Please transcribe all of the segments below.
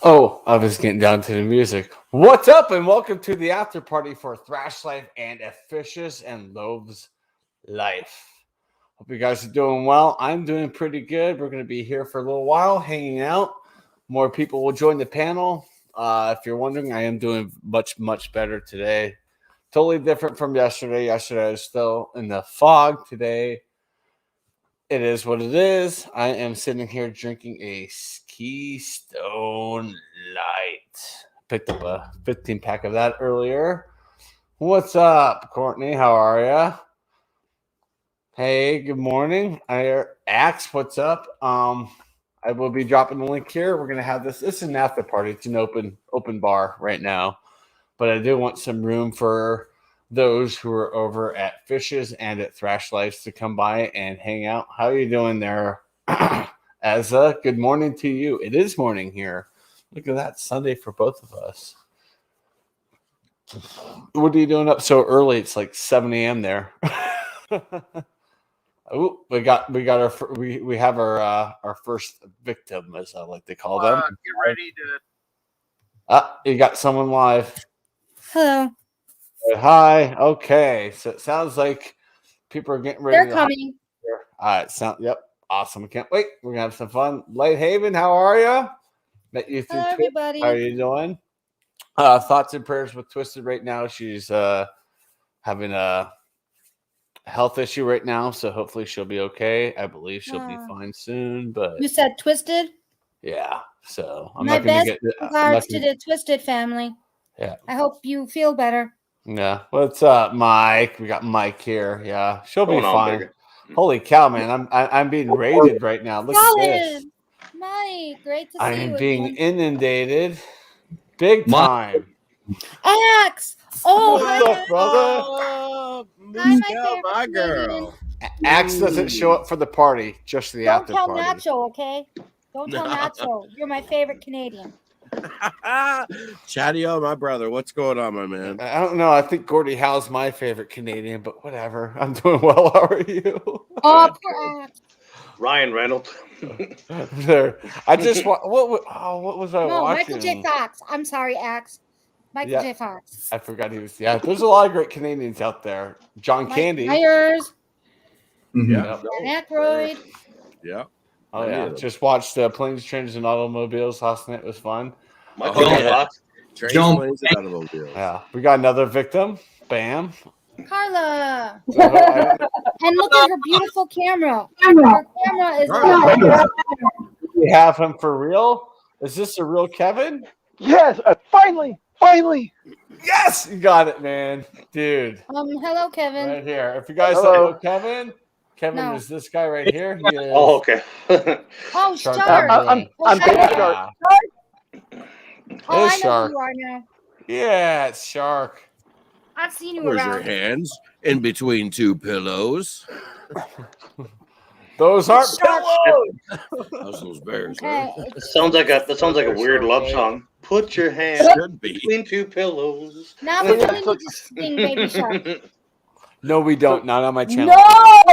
Oh, I was getting down to the music. What's up, and welcome to the after party for Thrash Life and a Fishes and Loaves Life. Hope you guys are doing well. I'm doing pretty good. We're going to be here for a little while, hanging out. More people will join the panel. If you're wondering, I am doing much better today. Totally different from yesterday. Yesterday I was still in the fog. Today, it is what it is. I am sitting here drinking a Keystone Light. Picked up a 15-pack of that earlier. What's up, Courtney? How are ya? Hey, good morning. Axe, what's up? I will be dropping the link here. We're gonna have this. This is an after party. It's an open bar right now, but I do want some room for those who are over at Fishes and at Thrash Lives to come by and hang out. How are you doing there, Azza? Good morning to you. It is morning here. Look at that, Sunday for both of us. What are you doing up so early? It's like 7 a.m. there. Oh, we have our first victim, as I like to call them. Get ready to. You got someone live. Hello. Hi. Okay, so it sounds like people are getting ready. They're coming. All right. Yep. Awesome. I can't wait. We're gonna have some fun. Lighthaven, how are you? Met you through Hello, Twitch. everybody. How are you doing? Thoughts and prayers with Twisted right now. She's having a health issue right now, so hopefully she'll be okay. I believe she'll be fine soon. But You said Twisted? yeah. So I'm My not gonna best get. regards to the Twisted family. Yeah. I hope you feel better. Yeah. What's up, Mike? We got Mike here. Yeah, she'll be fine. Baby? Holy cow, man! I'm being raided right now. Look at this. Mike, great to see I you am being again. inundated, big time. Axe! Oh, What's up, brother? Oh, Hi, my Michelle, favorite my girl. Canadian. Axe doesn't show up for the party, just the Don't after tell party. Nacho, okay? Don't tell Nacho. You're my favorite Canadian. Chatty, my brother. What's going on, my man? I don't know. I think Gordie Howe's my favorite Canadian, but whatever. I'm doing well. How are you? Oh, poor Axe. Ryan Reynolds. There. I just what was I No, watching? Michael J. Fox. I'm sorry, Axe. Michael J. Fox. I forgot he was. Yeah, there's a lot of great Canadians out there. John Candy. Myers. Yeah. Dan Aykroyd. Yeah. Oh yeah. Just watched Planes, Trains, and Automobiles last night. It was fun. Michael J. Fox. Planes, and automobiles. Yeah, we got another victim. Bam. Carla. So, And look at her beautiful camera. Her camera is we have him for real. Is this a real Kevin? Yes, finally. Yes, you got it, man, dude. Hello, Kevin. Right here. If you guys don't know Kevin No. is this guy right here. He is Oh, okay. Oh, Shark. Shark. I'm Oh, Baby Shark. Shark. Oh, It's I know Shark. who you are now. Yeah, it's Shark. I've seen you Where's your around. hands in between two pillows? Those aren't Shark. pillows. How's those bears? Okay. That sounds like a weird love song. Put your hands Huh? Should be. between two pillows. Now we really need to sing Baby Shark. No, we don't. Not on my channel. No!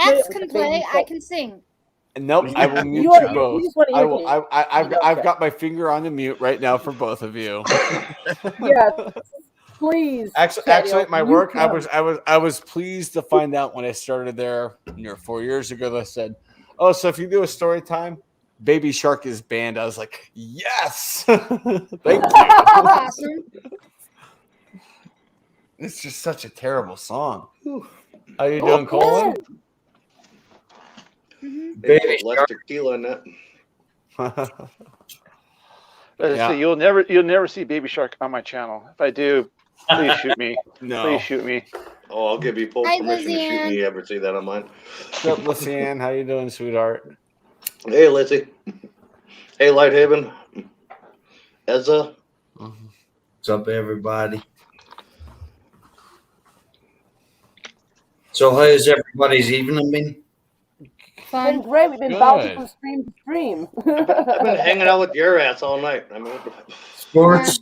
Axe can play. I can sing. Nope. I will mute You you, are- both. you just wanna I hear will. me. I've got my finger on the mute right now for both of you. Yes, please. Actually, at my You work, come. I was pleased to find out when I started there 4 years ago. They said, "Oh, so if you do a story time, Baby Shark is banned." I was like, "Yes, thank you." Awesome. It's just such a terrible song. How you doing, Colin? Mhm. Baby less tequila in that. Yeah. See, you'll never see Baby Shark on my channel. If I do, please shoot me. No. Please shoot me. Oh, I'll give you full Hi, permission to shoot Lizzie-Ann. me. You ever see that on mine? What's up, Lucianne? How you doing, sweetheart? Hey, Lizzie. Hey, Lighthaven. Ezza. What's up, everybody? So, how's everybody's evening been? It's Fun. been great. We've been Good. bouncing from stream to stream. I've been hanging out with your ass all night. I mean, Sports?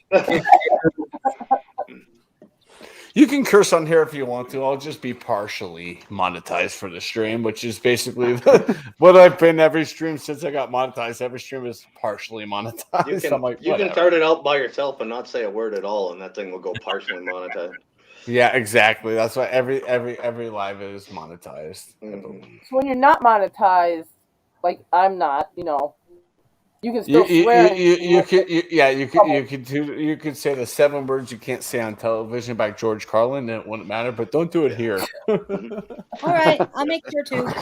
You can curse on here if you want to. I'll just be partially monetized for the stream, which is basically what I've been every stream since I got monetized. Every stream is partially monetized. you can, I'm like, you can whatever. start it out by yourself and not say a word at all, and that thing will go partially monetized. Yeah, exactly. That's why every live is monetized. So when you're not monetized, like I'm not, you can still swear. You could say the 7 words you can't say on television by George Carlin, and it wouldn't matter. But don't do it here. All right, I'll make sure to. I'm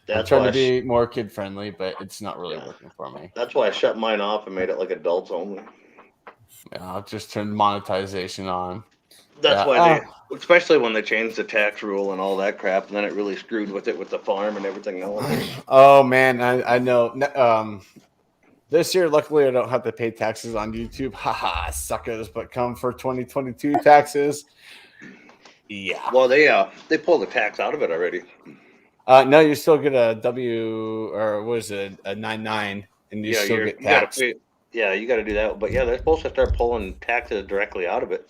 That's trying why to be more kid friendly, but it's not really working for me. That's why I shut mine off and made it like adults only. Yeah, I'll just turn monetization on. That's Yeah. why they, especially when they changed the tax rule and all that crap, and then it really screwed with it with the farm and everything else. Oh man, I know. This year, luckily, I don't have to pay taxes on YouTube. Haha, suckers! But come for 2022 taxes, yeah. Well, they pulled the tax out of it already. No, you still get a W or what is it, a 99, and you still get taxed. you got to do that. But yeah, they're supposed to start pulling taxes directly out of it.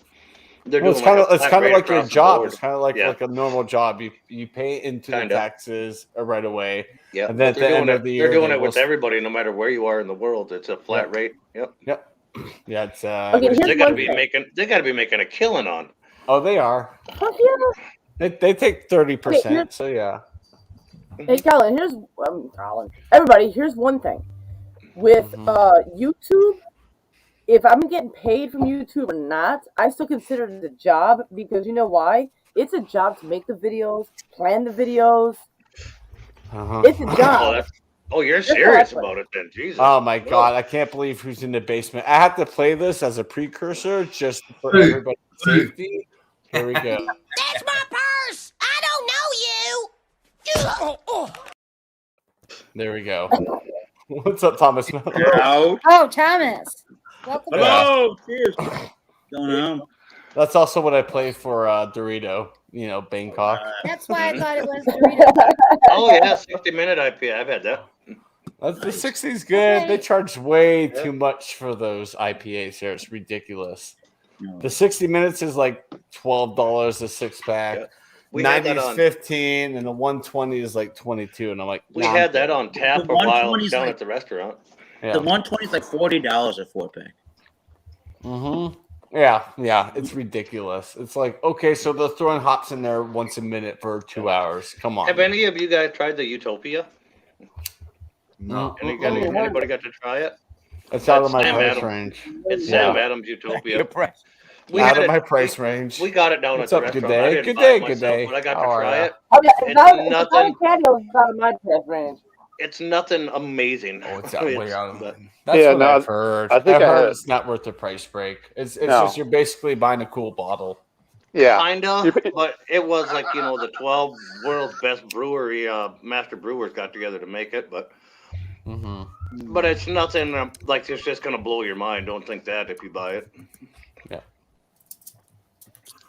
Well, it's kind of like your job. board. It's kind of like a normal job. You pay into the taxes right away. Yeah, and then at the end of the year, they're doing it with everybody, no matter where you are in the world. It's a flat rate. Yep. Yeah, it's Okay, they got to be making a killing on. Oh, they are. Fuck yeah. They take 30%. Okay, So yeah. Hey, Colin, everybody, here's one thing. With YouTube, if I'm getting paid from YouTube or not, I still consider it a job because you know why? It's a job to make the videos, plan the videos. It's a job. You're serious about it then, Jesus. Oh my God, I can't believe who's in the basement. I have to play this as a precursor just for everybody's safety. Here we go. That's my purse. I don't know you. There we go. What's up, Thomas? Oh, Thomas. Welcome. Hello. Cheers. Going on. That's also what I play for Dorito, Bangkok. That's why I thought it was Dorito. Oh yeah, 60-minute IPA. I've had that. The 60's good. They charge way too much for those IPAs here. It's ridiculous. The 60 minutes is like $12 a 6-pack. Yeah. We had 90 that is on 15, and the 120 is like 22. And I'm like, we had that on tap The a while 120 's down like- at the restaurant. Yeah. The 120 is like $40 a 4-pack. Yeah, it's ridiculous. It's like, okay, so they're throwing hops in there once a minute for 2 hours. Come on. Have any of you guys tried the Utopia? No. Anybody got to try it? It's out of my Sam price Adams. range. It's Sam Adams Utopia. We Out had of it- my price range. We got it down What's at the up? Good restaurant. I day. didn't Good buy day. it Good myself, day. But I got How to are try ya? it. It's not patio is out of my price range. It's nothing amazing. Oh, it's way out of but- mine. That's Yeah, what no, I've heard. I think I've I heard had- it's not worth the price break. It's No. just you're basically buying a cool bottle. Yeah. Kinda, but it was like the 12 world's best brewery master brewers got together to make it. But it's nothing like it's just gonna blow your mind. Don't think that if you buy it. Yeah.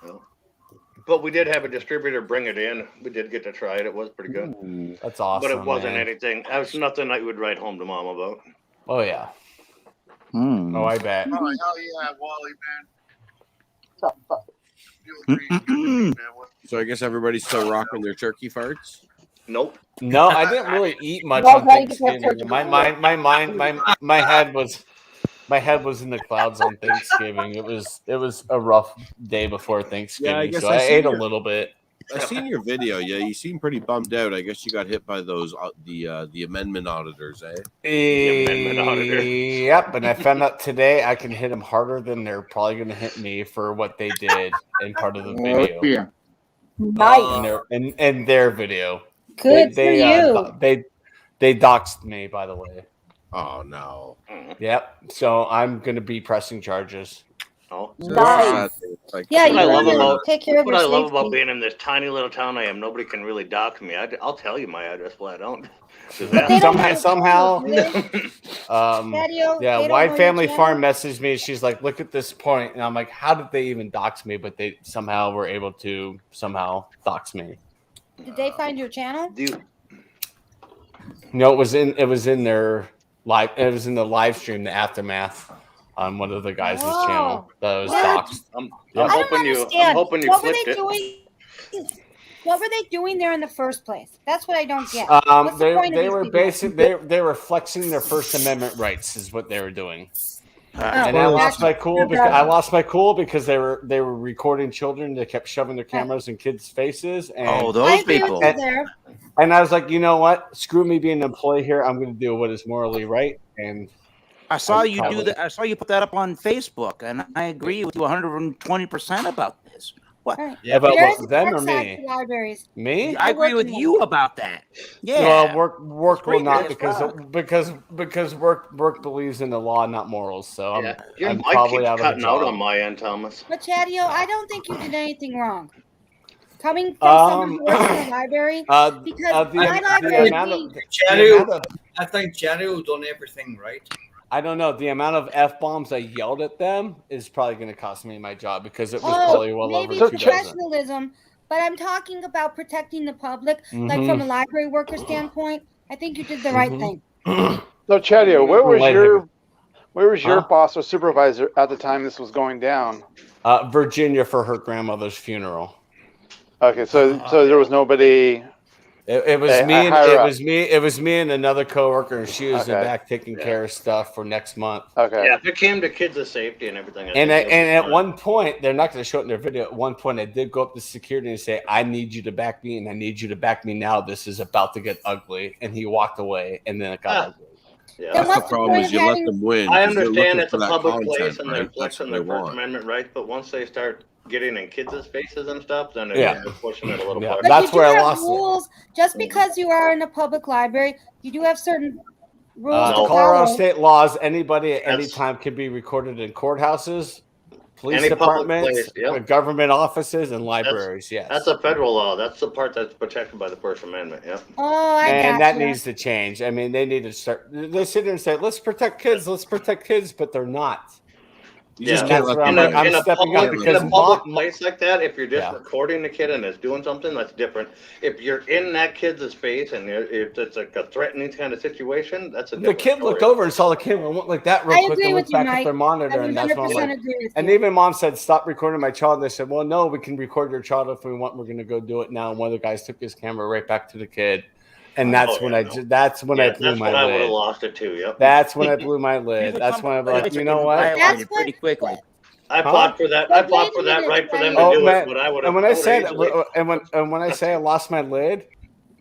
Well, but we did have a distributor bring it in. We did get to try it. It was pretty good. That's awesome. But it wasn't man. anything. It was nothing I would write home to mom about. Oh yeah. Oh, I bet. Oh, hell yeah, Wally, So I guess everybody's still rocking their turkey farts. Nope. No, I didn't really eat much No, on I didn't get Thanksgiving. My head was in the clouds on Thanksgiving. It was a rough day before Thanksgiving, Yeah, I guess so I I see ate a your- little bit. I seen your video. Yeah, you seem pretty bummed out. I guess you got hit by those the amendment auditors, eh? amendment auditor. Yep, and I found out today I can hit them harder than they're probably going to hit me for what they did in part of the video. Yeah. Nice. In their video. Good for you. They doxed me, by the way. Oh no. Yep. So I'm going to be pressing charges. Oh. So Nice. like, Yeah, What I you love gotta about take care of what your I love about safety. being in this tiny little town I am, nobody can really dox me. I'll tell you my address flat out. But they don't Somehow. do they? Daddy-o, Yeah, they don't Wide know Family your Farm channel? messaged me. She's like, "Look at this point," and I'm like, "How did they even dox me?" But they somehow were able to somehow dox me. Did they find your channel? No, it was in their live. It was in the live stream, the aftermath, on one of the guys' channel that was What? doxed. I'm Yep. I don't I'm understand. hoping you What were flipped they it. doing? What were they doing there in the first place? That's what I don't get. What's the point of They these were people? basic. They were flexing their First Amendment rights, is what they were doing. And I lost my cool because they were recording children. They kept shoving their cameras in kids' faces. And Oh, I those agree with people. you there. And I was like, you know what? Screw me being an employee here. I'm going to do what is morally right. And I saw you do probably- that. I saw you put that up on Facebook, and I agree with you 120% about this. What? Right. Yeah, About There is what, a them or dark side me? to libraries. Me? I agree work with in you about that. Yeah. Well, work It's will not creepy as because work believes in the law, not morals. So Yeah. Your I'm mic probably keeps out of a cutting out job. on my end, Thomas. But Chadio, I don't think you did anything wrong. Coming from someone who works in a library, because my library, I think Chario done everything right. I don't know. The amount of F-bombs I yelled at them is probably going to cost me my job because it was probably well maybe over 2 dozen. professionalism, but I'm talking about protecting the public, like from a library worker standpoint. I think you did the right thing. So, Chadio, where was your Huh? boss or supervisor at the time this was going down? Virginia for her grandmother's funeral. Okay, so there was nobody. It was Hey, me. And, higher it up. was me. It was me and another coworker, and she was in the Okay. back taking care of stuff for next month. Okay. Yeah, if it came to kids' safety and everything. And at one point, they're not going to show it in their video. At one point, I did go up to security and say, "I need you to back me, and I need you to back me now. This is about to get ugly." And he walked away, and then it got ugly. Yeah, Then That's the what's the problem point is of you let having? them win. I 'cause they're understand looking it's for a that public content, place and they're right? That's flexing what their they First want. Amendment rights, but once they start getting in kids' faces and stuff, then Yeah. they're pushing it a little Yeah. far. But That's you do where I have lost it. rules. Just because you are in a public library, you do have certain rules to Colorado follow. state laws, anybody at any That's- time can be recorded in courthouses, police Any public departments, place, yep. government offices, and libraries. Yes. That's a federal law. That's the part that's protected by the First Amendment. Yeah. Oh, I and got that needs to change. I mean, they need to start. They sit there and say, "Let's protect kids. Let's protect kids," but they're not. You just And can't that's let where them I'm win. stepping up in because a public mom- place like that, if you're just Yeah. recording the kid and it's doing something, that's different. If you're in that kid's face and if it's like a threatening kind of situation, that's a the different kid looked story. over and saw the camera and went like that real I quick agree and with looked you, back at Mike. their I monitor, and that's when I'm 100% like. agree with And you. even mom said, "Stop recording my child." And they said, "Well, no, we can record your child if we want. We're going to go do it now." And one of the guys took his camera right back to the kid, and that's when I blew That's my when I would have lid. lost it too. Yep. That's when I blew my lid. That's when I'm like, you know what? That's pretty quickly. I fought for that. I fought for that right for them to do it. But I would have. And when I said, and when I say I lost my lid,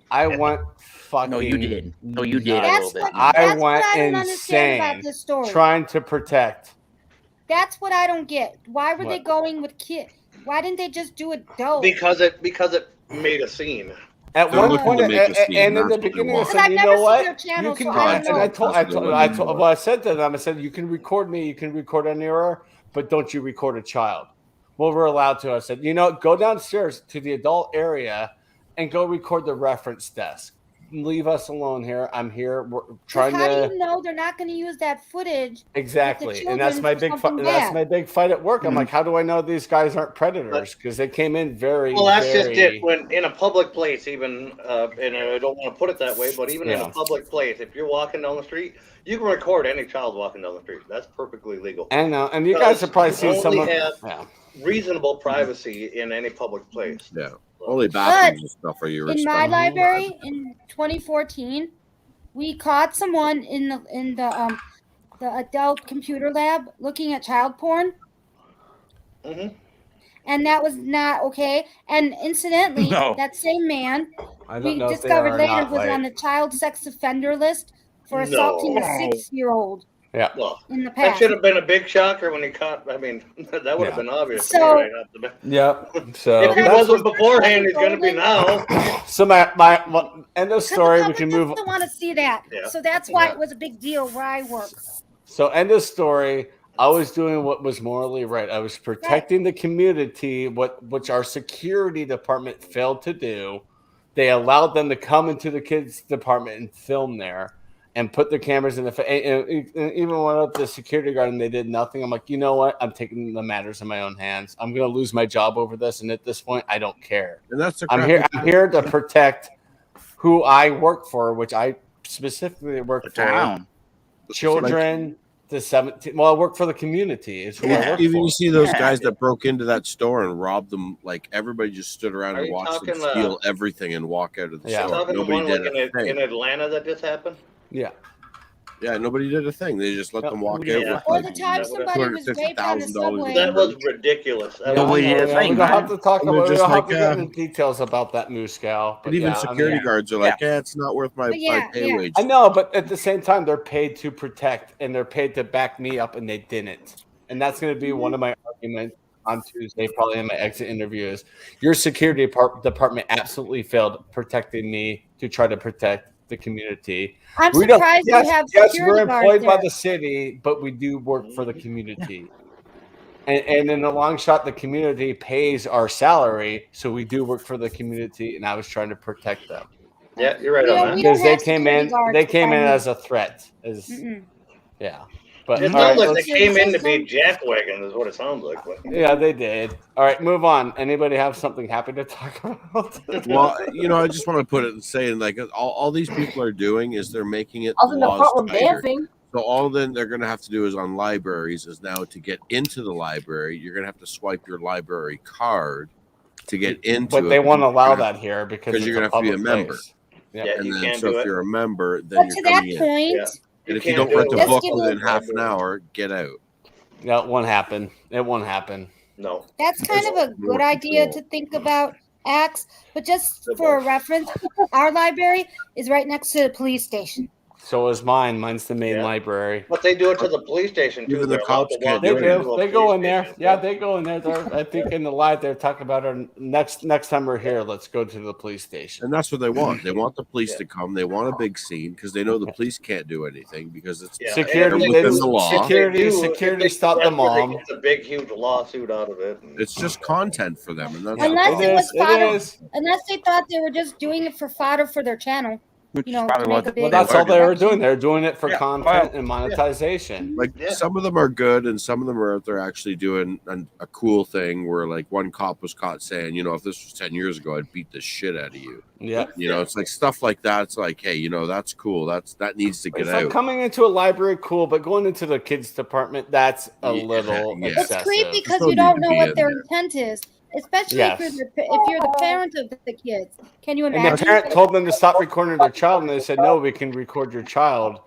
I went fucking. No, you did. No, you did. That's what I that's went what I don't understand about insane this story. trying to protect. That's what I don't get. Why were they What? going with kid? Why didn't they just do it dope? because it made a scene. At They're one looking point, to make a scene, and in the that's what they beginning, I want. said, Because I've "You never know seen what? their channel, You can." so I don't know. Well, I said to them, I said, "You can record me. You can record anywhere, but don't you record a child." Well, we're allowed to. I said, "You know, go downstairs to the adult area and go record the reference desk. Leave us alone here. I'm here. We're trying How to." do you know they're not going to use that footage? Exactly, and children that's my for big fight. something That's bad? my big fight at work. I'm like, how do I know these guys aren't predators? Because they came in very. Well, that's very, just it. When in a public place, even, and I don't want to put it that way, but even in Yeah. a public place, if you're walking down the street, you can record any child walking down the street. That's perfectly legal. I know, and you guys have probably seen some of. have Yeah. reasonable privacy in any public place. Yeah. Only bathrooms and stuff are you In my respecting. library in 2014, we caught someone in the adult computer lab looking at child porn. Mm-hmm. And that was not okay. And incidentally, No. that same man I don't we know if they discovered are or later not, was like- on the child sex offender list for assaulting a 6-year-old. Yeah. Well, in the that past. should have been a big shocker when he caught. I mean, that would have been obvious to me So- right off the bat. Yep. So If he that's wasn't beforehand, he's going to be now. so my end of Because story. the We public can move. doesn't want to see that. Yeah. So that's why Yeah. it was a big deal where I work. So end of story. I was doing what was morally right. I was protecting the community, which our security department failed to do. They allowed them to come into the kids department and film there and put their cameras in the and even went up to the security guard and they did nothing. I'm like, you know what? I'm taking the matters in my own hands. I'm going to lose my job over this, and at this point, I don't care. And that's the I'm here to protect who I work for, which I specifically work for Town. children. To 17. Well, I work for the community. It's who I work Even for. you see those Yeah. guys that broke into that store and robbed them. Like everybody just stood around Are and you watched them talking, steal everything and walk out of the Yeah. store. Talking the Nobody one did like a thing. in Atlanta that just happened. Yeah. Yeah, nobody did a thing. They just let them walk out. Yeah. With Or like the time somebody was raped on the $250,000 subway. That was ridiculous. That Yeah, was, we I know, did a yeah. thing, We don't have man. to talk And they're about. We just don't have like, to get into details about that moose cow. And even security guards are like, "Yeah, it's not worth my pay wage." I know, but at the same time, they're paid to protect and they're paid to back me up, and they didn't. And that's going to be one of my arguments on Tuesday, probably in my exit interview. Is your security department absolutely failed protecting me to try to protect the community? I'm We don't- surprised yes, you have yes, security we're guards employed by there. the city, but we do work for the community. And in the long shot, the community pays our salary, so we do work for the community. And I was trying to protect them yeah, you're right You know, on we that. don't because they have came security in. guards They came by in me. as a threat. Yeah, but It all sounds right, like let's- they came in to be jackwagons, is what it sounds like. But yeah, they did. All right, move on. Anybody have something happy to talk about? Well, I just want to put it and say, like, all these people are doing is they're making it I was in the laws front room tighter. dancing. So all then they're going to have to do is on libraries is now to get into the library, you're going to have to swipe your library card to get into But it. they won't You're allow gonna have- that here because you're it's going to have to be a public member. place. Yeah. yeah, And you then can't so do if it. you're a member, then But you're to that coming in. point, Yeah. And if you can't don't do rent it a Let's book give within them- half an hour, get out. No, it won't happen. It won't happen. No. that's kind of a More good idea control. to think about, Axe. But just for a reference, our library is right next to the police station. So is mine. Mine's the main Yeah. librry. But they do it to the police station too. Even the They're allowed cops to can't walk They do into it. do. a They go police in there. station. Yeah, they go in there. I think in the live they're talking about our next time we're here. Let's go to the police station. And that's what they want. They want the police to come. They want a big scene because they know the police can't do anything because it's Yeah, Security, and if within they- the law. security, If they security do, stopped the that's where they mom. get the big, huge lawsuit out of it. It's just content for them, and that's Yeah, Unless the it problem. was It fodder, is. unless they thought they were just doing it for fodder for their channel. Which You know, probably to make what a they big Well, that's all they were production. doing. They're doing it for Yeah, content and monetization. Like Yeah. some of them are good, and some of them are out there actually doing a cool thing. Where like one cop was caught saying, if this was 10 years ago, I'd beat the shit out of you. Yeah. It's like stuff like that. It's like, hey, that's cool. That needs to get It's like out. coming into a library, cool, but going into the kids department, that's a Yeah, little yeah. It's excessive. creepy because no you don't need to know be what in their there. intent is, especially Yes. if you're the parent of the kids. Can you And imagine? the parent told them to stop recording their child, and they said, "No, we can record your child."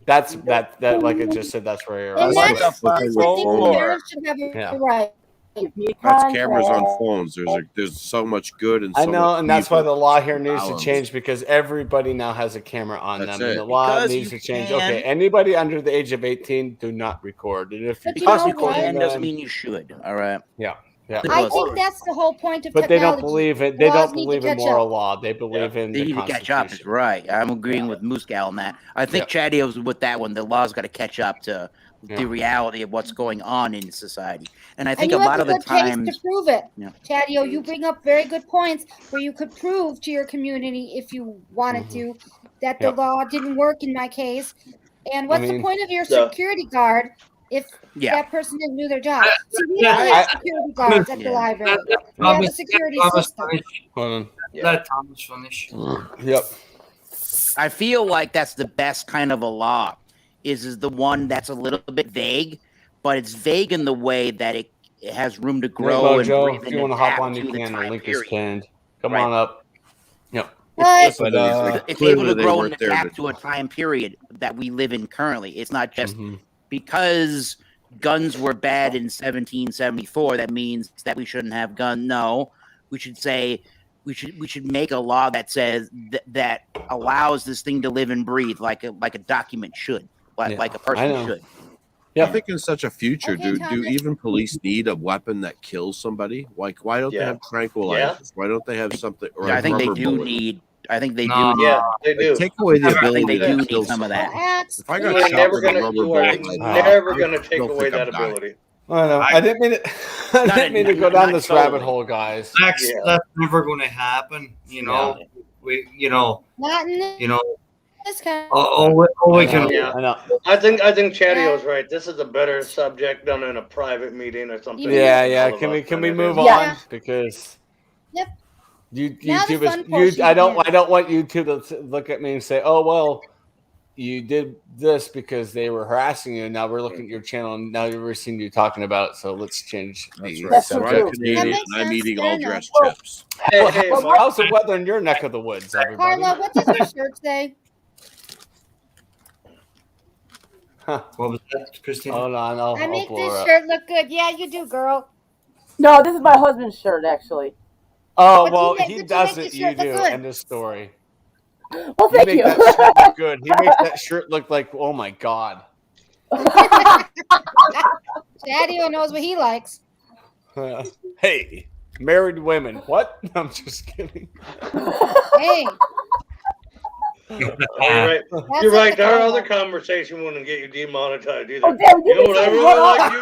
That's that like I just said. That's where you're And That's that's, the that's thing I with think phones. parents should have a Yeah. right. That's cameras on phones. There's so much good and so I know, much and that's why evil. the law here needs to Balance. change because everybody now has a camera on That's them, and it. the law Because needs you to change. can. Okay, anybody under the age of 18 do not record, and if But you you caught know recording Can doesn't them, mean you should. All right. yeah, yeah. I think that's the whole point of But they technology. don't believe it. They Laws don't need to believe in catch moral up. law. They believe in They the need to catch up. Is Constitution. right. I'm agreeing with Moose Gal on that. I think Chadio's with that one. The law's got to catch up to the reality of what's going on in society. And I think And you a lot have of a the good case times, to prove it. Yeah. Chadio, you bring up very good points where you could prove to your community, if you wanted to, that the Yep. law didn't work in my case. And what's mean, the point of your security guard if that person didn't do their job? See, we don't have security guards at the library. We have a security system. Hold on. Let Thomas finish. Yep. I feel like that's the best kind of a law. Is the one that's a little bit vague, but it's vague in the way that it has room to grow. Hello, and Joe. breathe If and you want to hop adapt on, you to the can. The time link period. is pinned. Come Right. on up. Yep. But But, it's able to clearly they grow weren't and there adapt to- to a time period that we live in currently. It's not just because guns were bad in 1774 that means that we shouldn't have guns. No, we should say we should make a law that says that allows this thing to live and breathe like a document should. like a I person know. should. I think in such a future, Okay, do Thomas. even police need a weapon that kills somebody? Like, why don't they have tranquilizers? Why don't they have something? Or I think they rubber do bullets? need. I think they No. do. Need, Yeah, they do. Take away the I think ability they to do kill need some of somebody. that. If I You got are shot never with a gonna. rubber You are bullet, never I gonna take still away think that I'm dying. ability. I know. I didn't mean to. I Not didn't mean to not- go down not this rabbit totally. hole, guys. That's Yeah. that's never going to happen. You know, Not in this country. all we can. Yeah. I know. I think Chatio's right. This is a better subject done in a private meeting or something. Yeah. All of us Can than we it move is. on? Yeah. Because Yep. Now the YouTube fun is. portion I don't begins. want YouTube to look at me and say, "Oh well, you did this because they were harassing you. And now we're looking at your channel and now we're seeing you talking about it. So let's change the That's so right. I'm subject." Canadian makes and I'm sense. eating Fair all enough. dressed chips. Hey, Mark. How's the weather in your neck of the woods, everybody? Carla, what does your shirt say? Huh. What was that, Christine? Hold on, I'll Make blow her this up. shirt look good. Yeah, you do, girl. No, this is my husband's shirt, actually. Oh But well, you he make does the it. shirt You do. look good. End of story. Well, You thank make you. that shirt look good. He makes that shirt look like, oh my god. Daddy knows what he likes. Hey, married women. What? I'm just kidding. Hey, You're right. that's You're like right. the Our Carla. other conversation wouldn't get you demonetized either. Oh, damn, You know what I really like you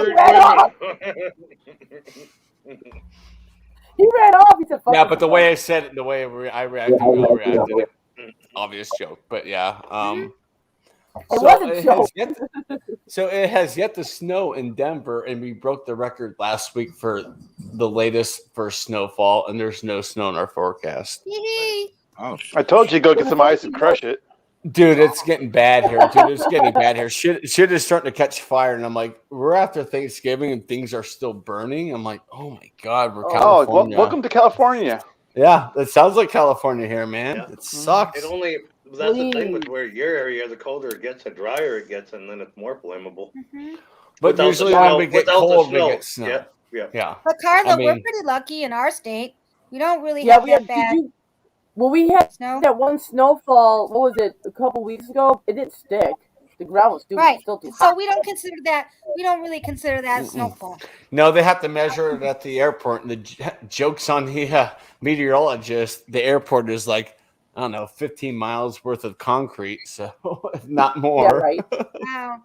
do? Married women. He ran off. He said, "Fuck Yeah, this but the fuck." way I said it, the way I reacted, we all reacted. Obvious joke, but yeah. It was a joke. So it has yet to snow in Denver, and we broke the record last week for the latest first snowfall, and there's no snow in our forecast. Hee-hee. Oh, I told you go get some ice and crush it. Dude, it's getting bad here. Dude, it's getting bad here. Shit is starting to catch fire, and I'm like, we're after Thanksgiving, and things are still burning. I'm like, oh my god, we're California. Welcome to California. Yeah, it sounds like California here, man. Yeah. It sucks. That's the thing with where your area, the colder it gets, the drier it gets, and then it's more flammable. But Without usually the when snow- we get without the cold, we snow. get snow. Yeah. But Carla, I mean- we're pretty lucky in our state. We don't really Yeah, have we that had. bad We had snow. that one snowfall. What was it? A couple weeks ago. It didn't stick. The ground was Right. still too So hot. we don't consider that. We don't really consider that snowfall. No, they have to measure it at the airport, and the joke's on the meteorologist. The airport is like, I don't know, 15 miles worth of concrete, so if not more. Yeah, right. Wow.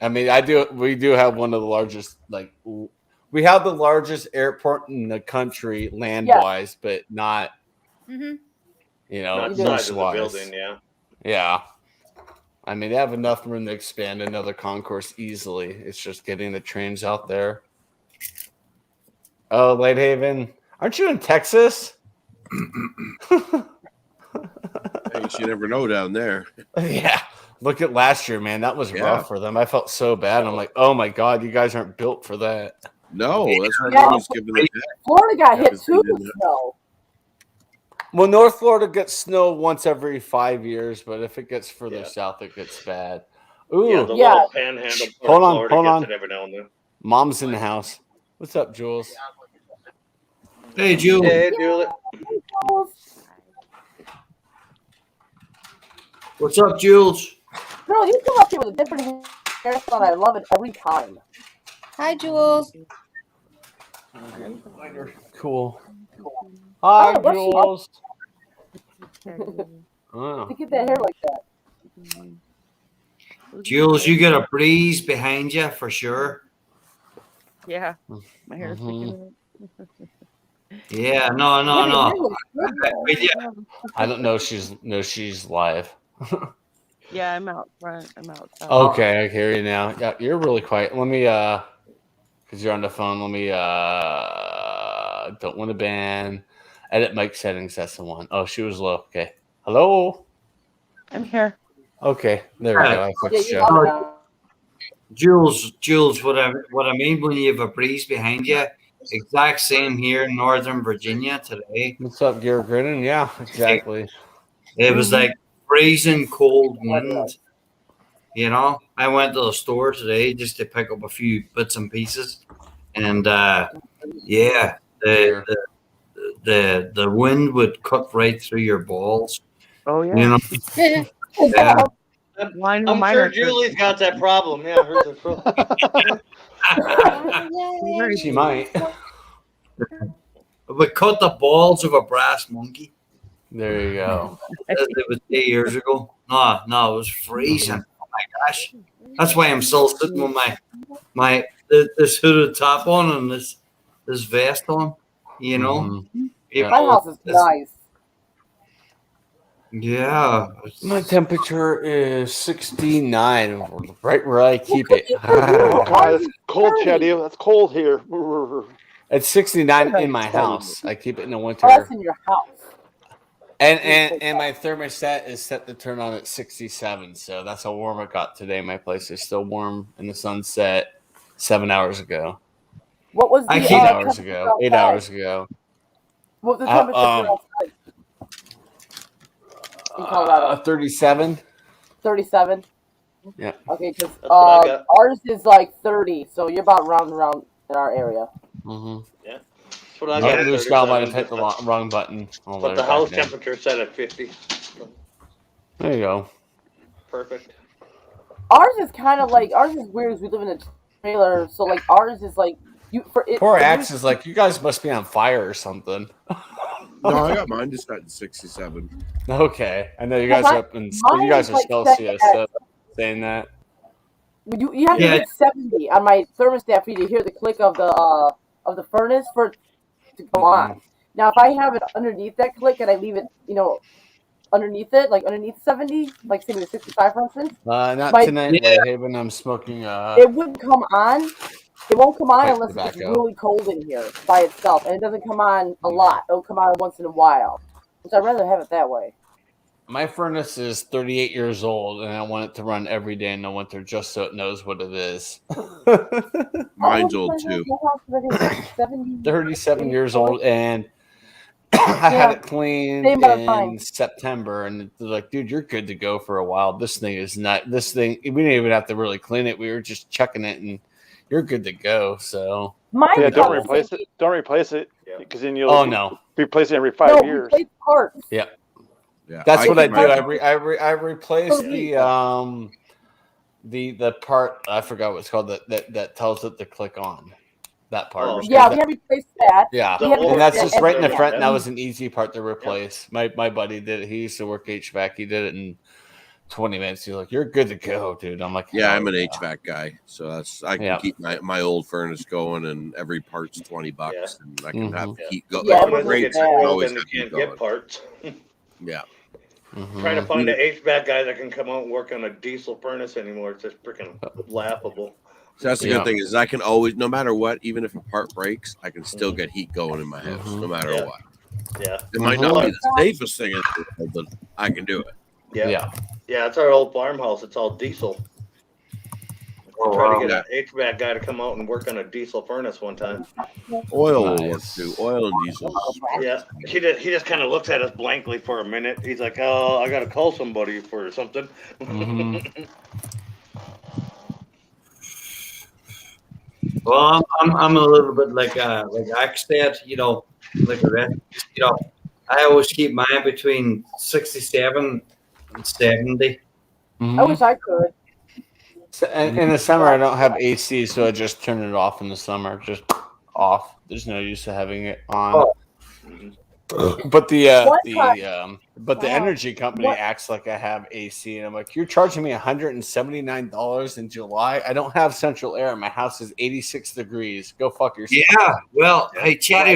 I mean, we do have one of the largest, we have the largest airport in the country land-wise, but not, Mm-hmm. Not the size of the use-wise. building, yeah. Yeah. I mean, they have enough room to expand another concourse easily. It's just getting the trains out there. Oh, Lighthaven. Aren't you in Texas? hey, you never know down there. Yeah. Look at last year, man. That was rough for them. I felt so bad. I'm like, oh my God, you guys aren't built for that. No, that's what Yeah. I was giving them. Florida got hit because too they with didn't- snow. Well, North Florida gets snow once every 5 years, but if it gets further south, it gets bad. Ooh, Yeah, the little panhandle part Hold of on, Florida hold gets on. it every now and then. Mom's in the house. What's up, Jules? Hey, Jules. Hey, Julie. What's up, Jules? Girl, you come up here with a different hairstyle. I love it every time. Hi, Jules. Cool. Hi, Oh, what's she up- Jules. Oh. To get that hair like that. Jules, you got a breeze behind you for sure. Yeah, my hair's Mhm. Yeah, no. I don't know. She's live. Yeah, I'm out front. I'm outside. Okay, I hear you now. Yeah, you're really quiet. Let me because you're on the phone. Let me don't want to ban. Edit mic settings. That's the one. Oh, she was low. Okay. Hello. I'm here. Okay, there we go. I fixed you. Jules, what I mean when you have a breeze behind you, exact same here in Northern Virginia today. What's up, Garrett Grinning? Yeah, exactly. It was like freezing cold wind. You know, I went to the store today just to pick up a few bits and pieces, and yeah, the wind would cut right through your balls. Oh yeah. You know, yeah. Mine, I'm mine sure are Julie's got that problem. Yeah, hers are full. She might. We cut the balls of a brass monkey. There you go. As it was 8 years ago. No, it was freezing. Oh my gosh. That's why I'm still sitting with this hooded top on and this vest on. You know? Mhm. Even My though house is it's- nice. Yeah. My temperature is 69, right where I keep it. Oh, God, it's cold, Chatty. That's cold here. It's 69 in my house. I keep it in the winter. Oh, that's in your house. And my thermostat is set to turn on at 67, so that's how warm it got today. My place is still warm, and the sun set 7 hours ago. What was the 8 hours ago. 8 hours ago. What was the temperature outside? In Colorado? 37. 37. Yeah. Okay, because That's what I got. ours is like 30, so you're about round and round in our area. Mm-hmm. Yeah. That's what I got. Blue Skull might have 37, hit the wrong button. But the house temperature set at 50. There you go. Perfect. Ours is kind of like, ours is weird as we live in a trailer, so like ours is like, Poor Axe is like, you guys must be on fire or something. No, I got mine just at 67. Okay, I know you guys are up in. Mine You guys is are like Celsius, set so saying that. You have to hit 70 on my thermostat for you to hear the click of the furnace for it to go on. Now, if I have it underneath that click and I leave it, underneath it, like underneath 70, like say with 65, for instance. Not tonight, Whitehaven. I'm smoking. It wouldn't come on. It won't come on Pipe unless it's tobacco. really cold in here by itself, and it doesn't come on a lot. It'll come on once in a while, which I'd rather have it that way. My furnace is 38 years old, and I want it to run every day in the winter just so it knows what it is. Mine's old too. 37 years old, and I had it cleaned Same amount of time. in September, and they're like, dude, you're good to go for a while. This thing is not, we didn't even have to really clean it. We were just checking it, and you're good to go. So, Yeah, don't replace it. Don't replace it, because then you'll replace it every 5 years. Replace parts. Yeah. Yeah, That's what I keep do. mine- I replaced the part, I forgot what it's called, that tells it to click on. That part. Oh, Yeah, we have replaced that. Yeah, We have and that's replaced just right in the everything. front, and that was an easy part to replace. My buddy did it. He used to work HVAC. He did it in 20 minutes. He's like, "You're good to go, dude." I'm like, Yeah, "Hell I'm an yeah." HVAC guy, so I can keep my old furnace going, and every part's $20, and I can have heat go. Yeah, Like, rates, I can always Then you have heat can't going. get parts. Yeah. Trying to find an HVAC guy that can come out and work on a diesel furnace anymore. It's just freaking laughable. So that's the good thing is I can always, no matter what, even if a part breaks, I can still get heat going in my house, no matter what. Yeah. It might not be the safest thing in the world, but I can do it. Yeah. It's our old farmhouse. It's all diesel. I'm trying to get an HVAC guy to come out and work on a diesel furnace one time. Oil will work too. Oil and diesel. Yeah, he just kind of looks at us blankly for a minute. He's like, "Oh, I gotta call somebody for something." Well, I'm a little bit like Axted, like the rest. I always keep mine between 67 and 70. I wish I could. In the summer, I don't have AC, so I just turn it off in the summer. Just off. There's no use of having it on. But the energy company acts like I have AC, and I'm like, you're charging me $179 in July. I don't have central air. My house is 86 degrees. Go fuck yourself. Yeah, well, hey, Chatty,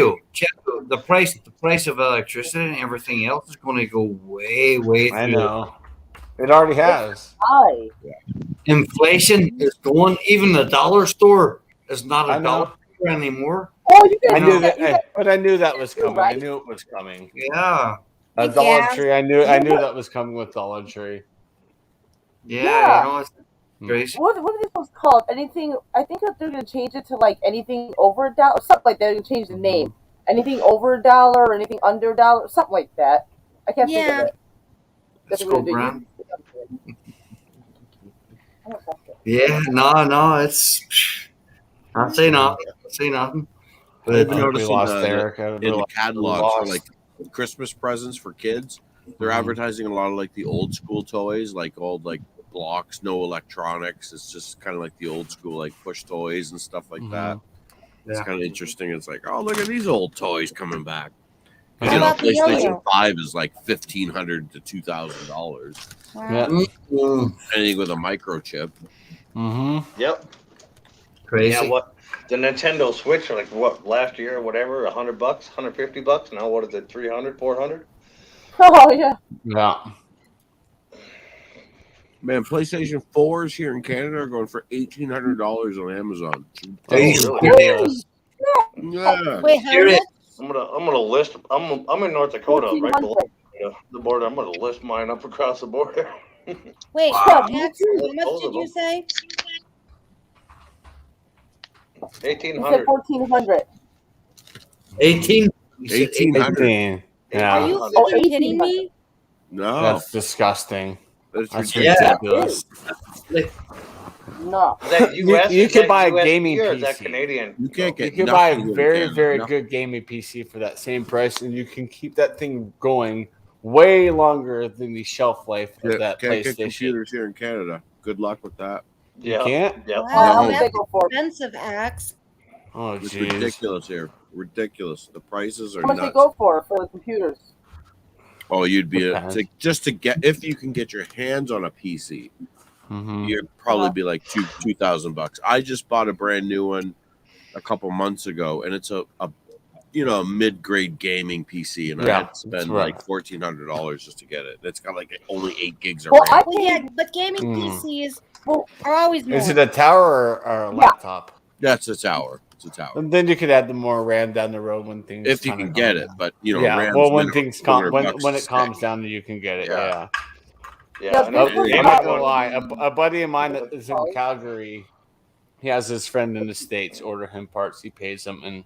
the price of electricity and everything else is going to go way through. I know. It already has. Hi. Inflation is going. Even the dollar store is not I a know. dollar store anymore. Oh, you I guys knew that, but I knew that was coming. right? I knew it was coming. Yeah, Dollar Tree. I knew that was coming with Dollar Tree. Yeah. It's crazy. What are these ones called? Anything? I think that they're going to change it to like anything over $1, something like that. They're going to change the name. Anything over $1 or anything under $1, something like that. I can't think of it. That's what we're gonna do. Yeah, no, it's. I'll say nothing. But I've been We noticing lost in Eric. the catalogs for like Christmas presents for kids, they're advertising a lot of like the old school toys, like old like blocks, no electronics. It's just kind of like the old school, like push toys and stuff like that. It's kind of interesting. It's like, oh, look at these old toys coming back. How You know, about the PlayStation yo-yo? 5 is like $1,500 to $2,000. Wow. Anything with a microchip. Yep. Crazy. Yeah, what the Nintendo Switch, like what last year or whatever, $100, $150. Now what is it, 300, 400? Oh yeah. Yeah. Man, PlayStation 4s here in Canada are going for $1,800 on Amazon. Ridiculous. Yeah. Wait, how much? I'm gonna list. I'm in North Dakota, right below the border. I'm gonna list mine up across the border. Wait, Wow. Max, how much did you say? 1,800. 1,400. 18. 1,800. 18. Yeah. Are you Oh, freaking kidding me? No. That's disgusting. That's ridiculous. No. Is that US? You Is could that buy a USD gaming or is that PC. Canadian? You can't You get could buy nothing a in very, Canada. very No. good gaming PC for that same price, and you can keep that thing going way longer than the shelf life of that Can't get PlayStation. computers here in Canada. Good luck with that. You can't? Yeah. Wow, No. that's expensive, Axe. Oh, It's jeez. ridiculous here. Ridiculous. The prices are How much nuts. they go for the computers? Oh, you'd be Depends. just to get, if you can get your hands on a PC, Mhm. you'd probably be like $2,000. I just bought a brand new one a couple months ago, and it's a mid-grade gaming PC, and I Yeah, had to spend that's right. like $1,400 just to get it. It's got like only 8 gigs of Well, RAM. Well, yeah, but gaming PCs are always more. Is it a tower or a laptop? That's a tower. It's a tower. And then you could add the more RAM down the road when things. If you kinda can calm get it, down. but yeah. RAM's Well, when minimum things calm, when $200 it to calms stay. down, you can get it. Yeah. Yeah. Yeah. I'm not gonna lie. A buddy of mine that is in Calgary, he has his friend in the States order him parts. He pays them, and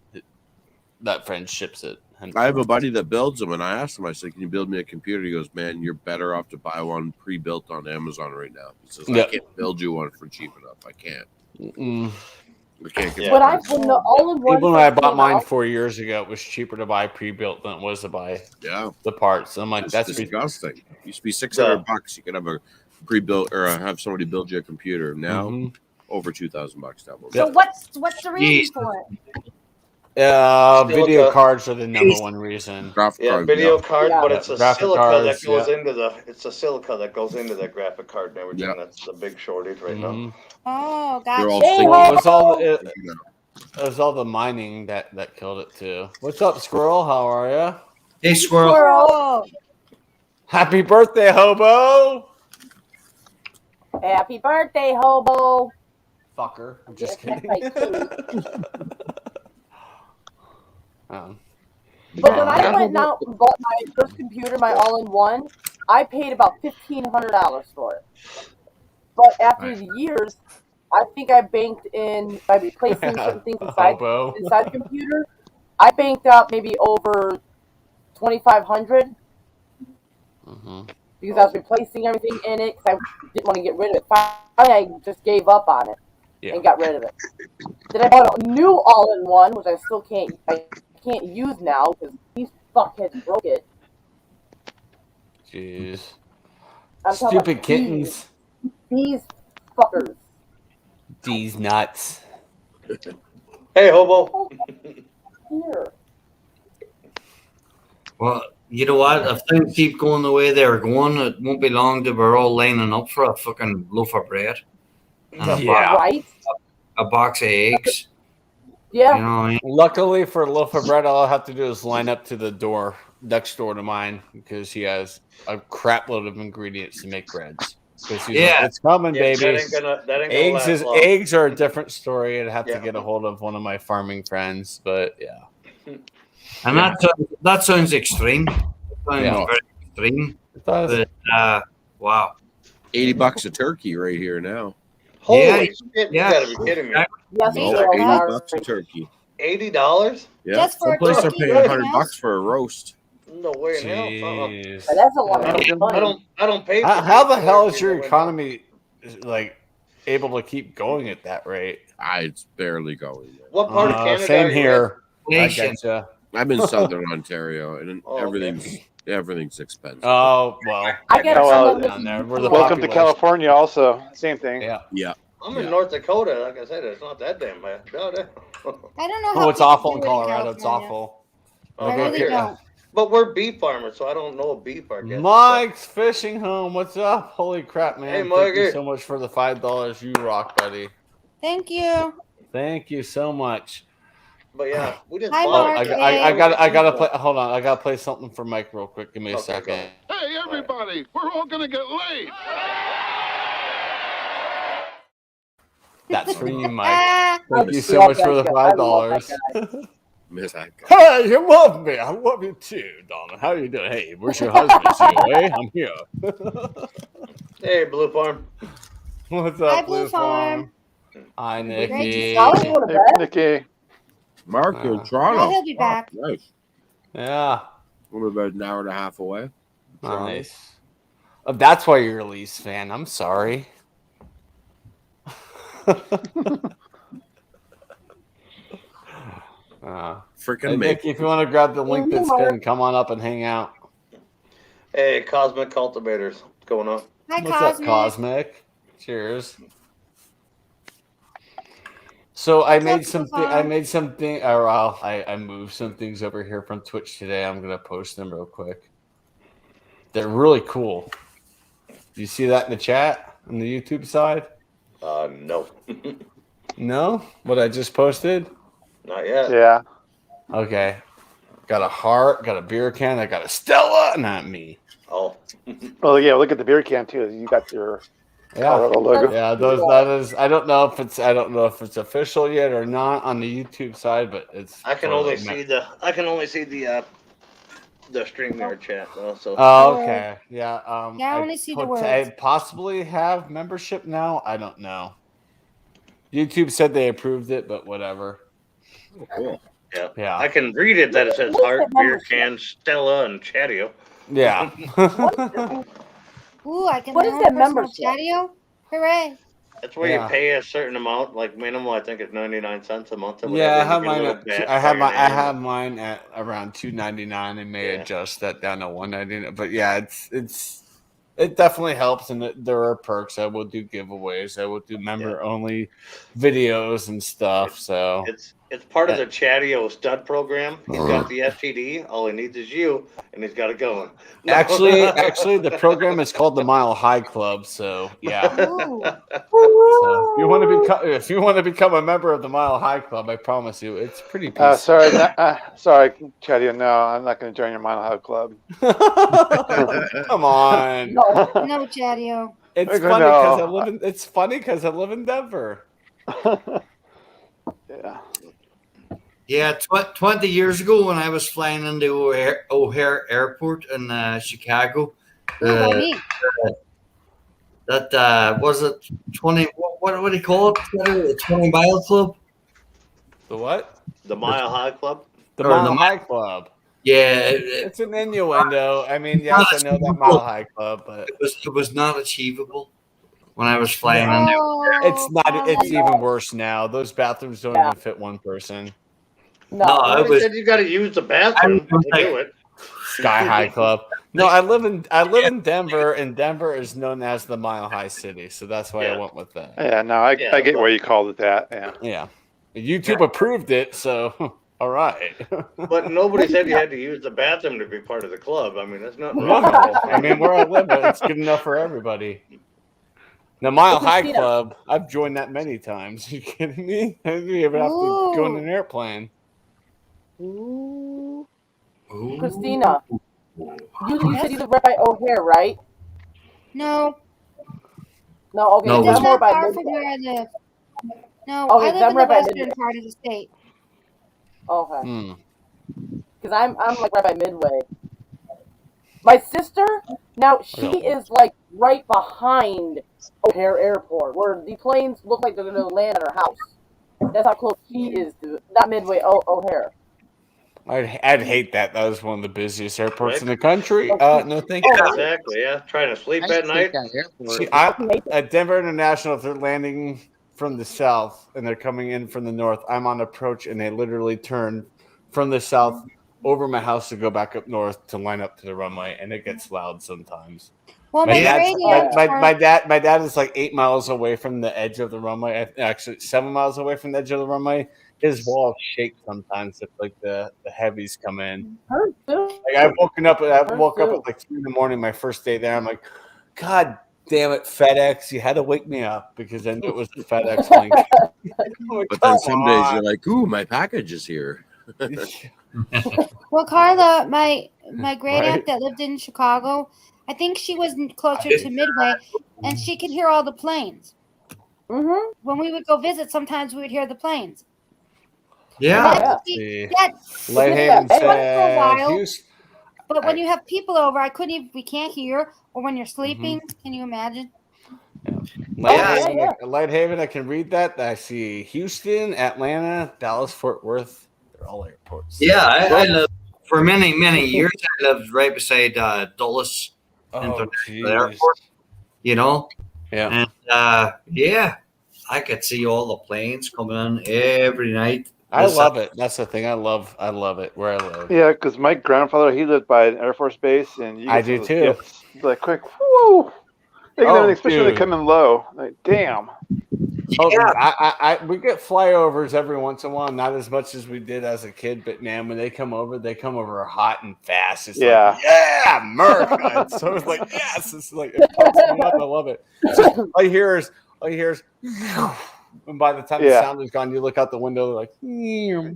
that friend ships it. And I have a buddy that builds them, and I asked him, I said, can you build me a computer? He goes, man, you're better off to buy one pre-built on Amazon right now. He says, I can't build you one for cheap enough. I can't. I can't get When the all-in-one Even when I first bought came mine out- 4 years ago, it was cheaper to buy pre-built than it was to buy the parts. I'm like, It's that's disgusting. It used to be $600. You could have a pre-built or have somebody build you a computer. Now over $2,000 down. So what's the reason for it? Video Silica. cards are the number one reason. Graphic Yeah, card, video yeah. card, but it's a Graphic silica cards, that goes yeah. into the. It's a silica that goes into the graphic card and everything. Yeah. That's the big shortage right now. Oh, They're gotcha. all Well, single. it was all the mining that killed it too. What's up, Squirrel? How are you? Hey, Squirrel. Squirrel. Happy birthday, Hobo! Happy birthday, Hobo. Fucker. I'm just kidding. But when I went out and bought my first computer, my all-in-one, I paid about $1,500 for it. But after the years, I think I banked in by replacing certain things inside the computer. I banked out maybe over $2,500 because I was replacing everything in it because I didn't want to get rid of it. Finally, I just gave up on it and got rid of it. Then I bought a new all-in-one, which I still can't use now because these fuckheads broke it. Jeez. I'm talking Stupid about kittens. These fuckers. These nuts. Hey, Hobo. Here. Well, you know what? If things keep going the way they're going, it won't be long till we're all lining up for a fucking loaf of bread. And Right? a box of eggs. Yeah. You know what I mean? Luckily for a loaf of bread, all I have to do is line up to the door next door to mine because he has a crap load of ingredients to make breads. He's like, it's coming, baby. That ain't gonna last long. Eggs are a different story. I'd have to get a hold of one of my farming friends, but yeah. And that sounds extreme. That sounds very extreme. It does. But, wow. $80 a turkey right here now. Holy shit! You gotta be kidding me. Yes, No, sir. $80 a turkey. $80? Yeah. Just for Some a place are turkey? paying $100 for a roast. No way in hell. Jeez. But that's a lot of money. I don't pay. How the hell is your economy like able to keep going at that rate? It's barely going. What part of Canada? Same are you here. I Nation. getcha. I'm in southern Ontario, and everything's Everything's expensive. Oh well, I get down there. We're the Welcome to population. California. Also, same thing. Yeah. Yeah. I'm in North Dakota. Like I said, it's not that damn bad. No, I don't know how Oh, it's people awful do in it Colorado. It's California. awful. I really don't. But we're beef farmers, so I don't know beef, I guess. Mike's Fishing Home. What's up? Holy crap, man! Hey, Thank you Mikey. so much for the $5. You rock, buddy. Thank you. Thank you so much. But yeah, we just Hi, bought Mark. I gotta play. Hold on, I gotta play something for Mike real quick. Give me a second. Hey, everybody, we're all gonna get laid. That's for you, Mike. Thank you so much for the $5. Miss that guy. Hey, you love me. I love you too, Donna. How you doing? Hey, where's your husband? Hey, I'm here. Hey, Blue Farm. What's up, Hi, Blue Farm? Hi, Nikki. Hey, Nikki. Mark in Yeah, Toronto. he'll be back. Nice. Yeah. We're about an hour and a half away. Nice. Oh, that's why you're a Leafs fan. I'm sorry. Freaking hey, Nick, if you want to grab the link that's pinned, come on up and hang out. Hey, Cosmic Cultivators. What's going on? Hi, What's Cosmic. up, Cosmic? Cheers. So I made something. I moved some things over here from Twitch today. I'm gonna post them real quick. They're really cool. Do you see that in the chat on the YouTube side? No. No? What I just posted? Not yet. Yeah. Okay. Got a heart, got a beer can, I got a Stella, not me. Oh. Well, yeah. Look at the beer can too. You got your Colorado logo. Yeah, that is. I don't know if it's official yet or not on the YouTube side, but it's. I can only see the StreamYard chat though. So. Oh, okay. Yeah. Yeah, I only see the words. I possibly have membership now. I don't know. YouTube said they approved it, but whatever. Oh, cool. Yeah. Yeah. I can read it that it says heart, beer can, Stella, and Chatio. Yeah. Ooh, I can What is learn that personal membership? Chatio? Hooray. That's where you pay a certain amount, like minimum. I think it's 99 cents a month. Or Yeah, I whatever, have and you mine. get a little badge I have by your I name. have mine at around $2.99 and may adjust that down to $1.99. But yeah, it definitely helps, and there are perks. I will do giveaways. I will do member only videos and stuff. So It's part of the Chatio stud program. He's got the STD. All he needs is you, and he's got it going. No. Actually, the program is called the Mile High Club. So yeah. Ooh. So if you want to become a member of the Mile High Club, I promise you, it's pretty peaceful. Sorry, Chatio. No, I'm not going to join your Mile High Club. Come on. No, Chatio. It's funny because I live in. It's funny because I live in Denver. Yeah. Yeah, 20 years ago when I was flying into O'Hare Airport in Chicago, that was it 20. What do you call it? The 20 Mile Club. The what? The Mile High Club. The Mile High Club. Yeah, it's an innuendo. I mean, yes, I know that Mile High Club, but it was not achievable when I was flying into. It's not. It's even worse now. Those bathrooms don't even fit one person. No, it was. Said you got to use the bathroom to do it. Sky High Club. No, I live in Denver, and Denver is known as the Mile High City, so that's why I went with that. Yeah, no, I get why you called it that. Yeah. Yeah. YouTube approved it, so all right. But nobody said you had to use the bathroom to be part of the club. I mean, that's not No, wrong. I mean, where I live, it's good enough for everybody. The Mile High Club, I've joined that many times. You kidding me? I didn't even have to go in an airplane. Ooh. Christina, you said you live right by O'Hare, right? No. No, okay. It's I'm more not by far Midway. from where I live. No, Okay, I live in the right by western Midway. part of the state. Okay. Because I'm like right by Midway. My sister, now she is like right behind O'Hare Airport, where the planes look like they're going to land at her house. That's how close she is to not Midway, O'Hare. I'd hate that. That was one of the busiest airports in the country. No, thank you. Exactly. Yeah, trying to sleep at night. See, at Denver International, if they're landing from the south and they're coming in from the north, I'm on approach, and they literally turn from the south over my house to go back up north to line up to the runway, and it gets loud sometimes. Well, My my dad is like 8 miles away from the edge of the runway. Actually, 7 miles away from the edge of the runway. His walls shake sometimes if like the heavies come in. Like I woke up at like 3 in the morning, my first day there. I'm like, God damn it, FedEx! You had to wake me up because I knew it was the FedEx link. But then some days you're like, ooh, my package is here. Well, Carla, my great aunt that lived in Chicago, I think she was closer to Midway, and she could hear all the planes. Mm-hmm. When we would go visit, sometimes we would hear the planes. Yeah. Lighthaven said, Houston. But when you have people over, we can't hear, or when you're sleeping, can you imagine? Lighthaven, I can read that. I see Houston, Atlanta, Dallas, Fort Worth. They're all airports. Yeah, I lived for many years. I lived right beside Dulles International Airport. You know, yeah, and yeah, I could see all the planes coming in every night. I love it. That's the thing. I love it where I live. Yeah, because my grandfather, he lived by an Air Force base, and I do too. Like quick, whoo! Especially when they come in low. Like, damn. Oh, yeah. We get flyovers every once in a while, not as much as we did as a kid, but man, when they come over hot and fast. It's like, yeah, America. So it's like, yes, it's like it pumps me up. I love it. So all you hear is, and by the time the sound is gone, you look out the window, they're like, you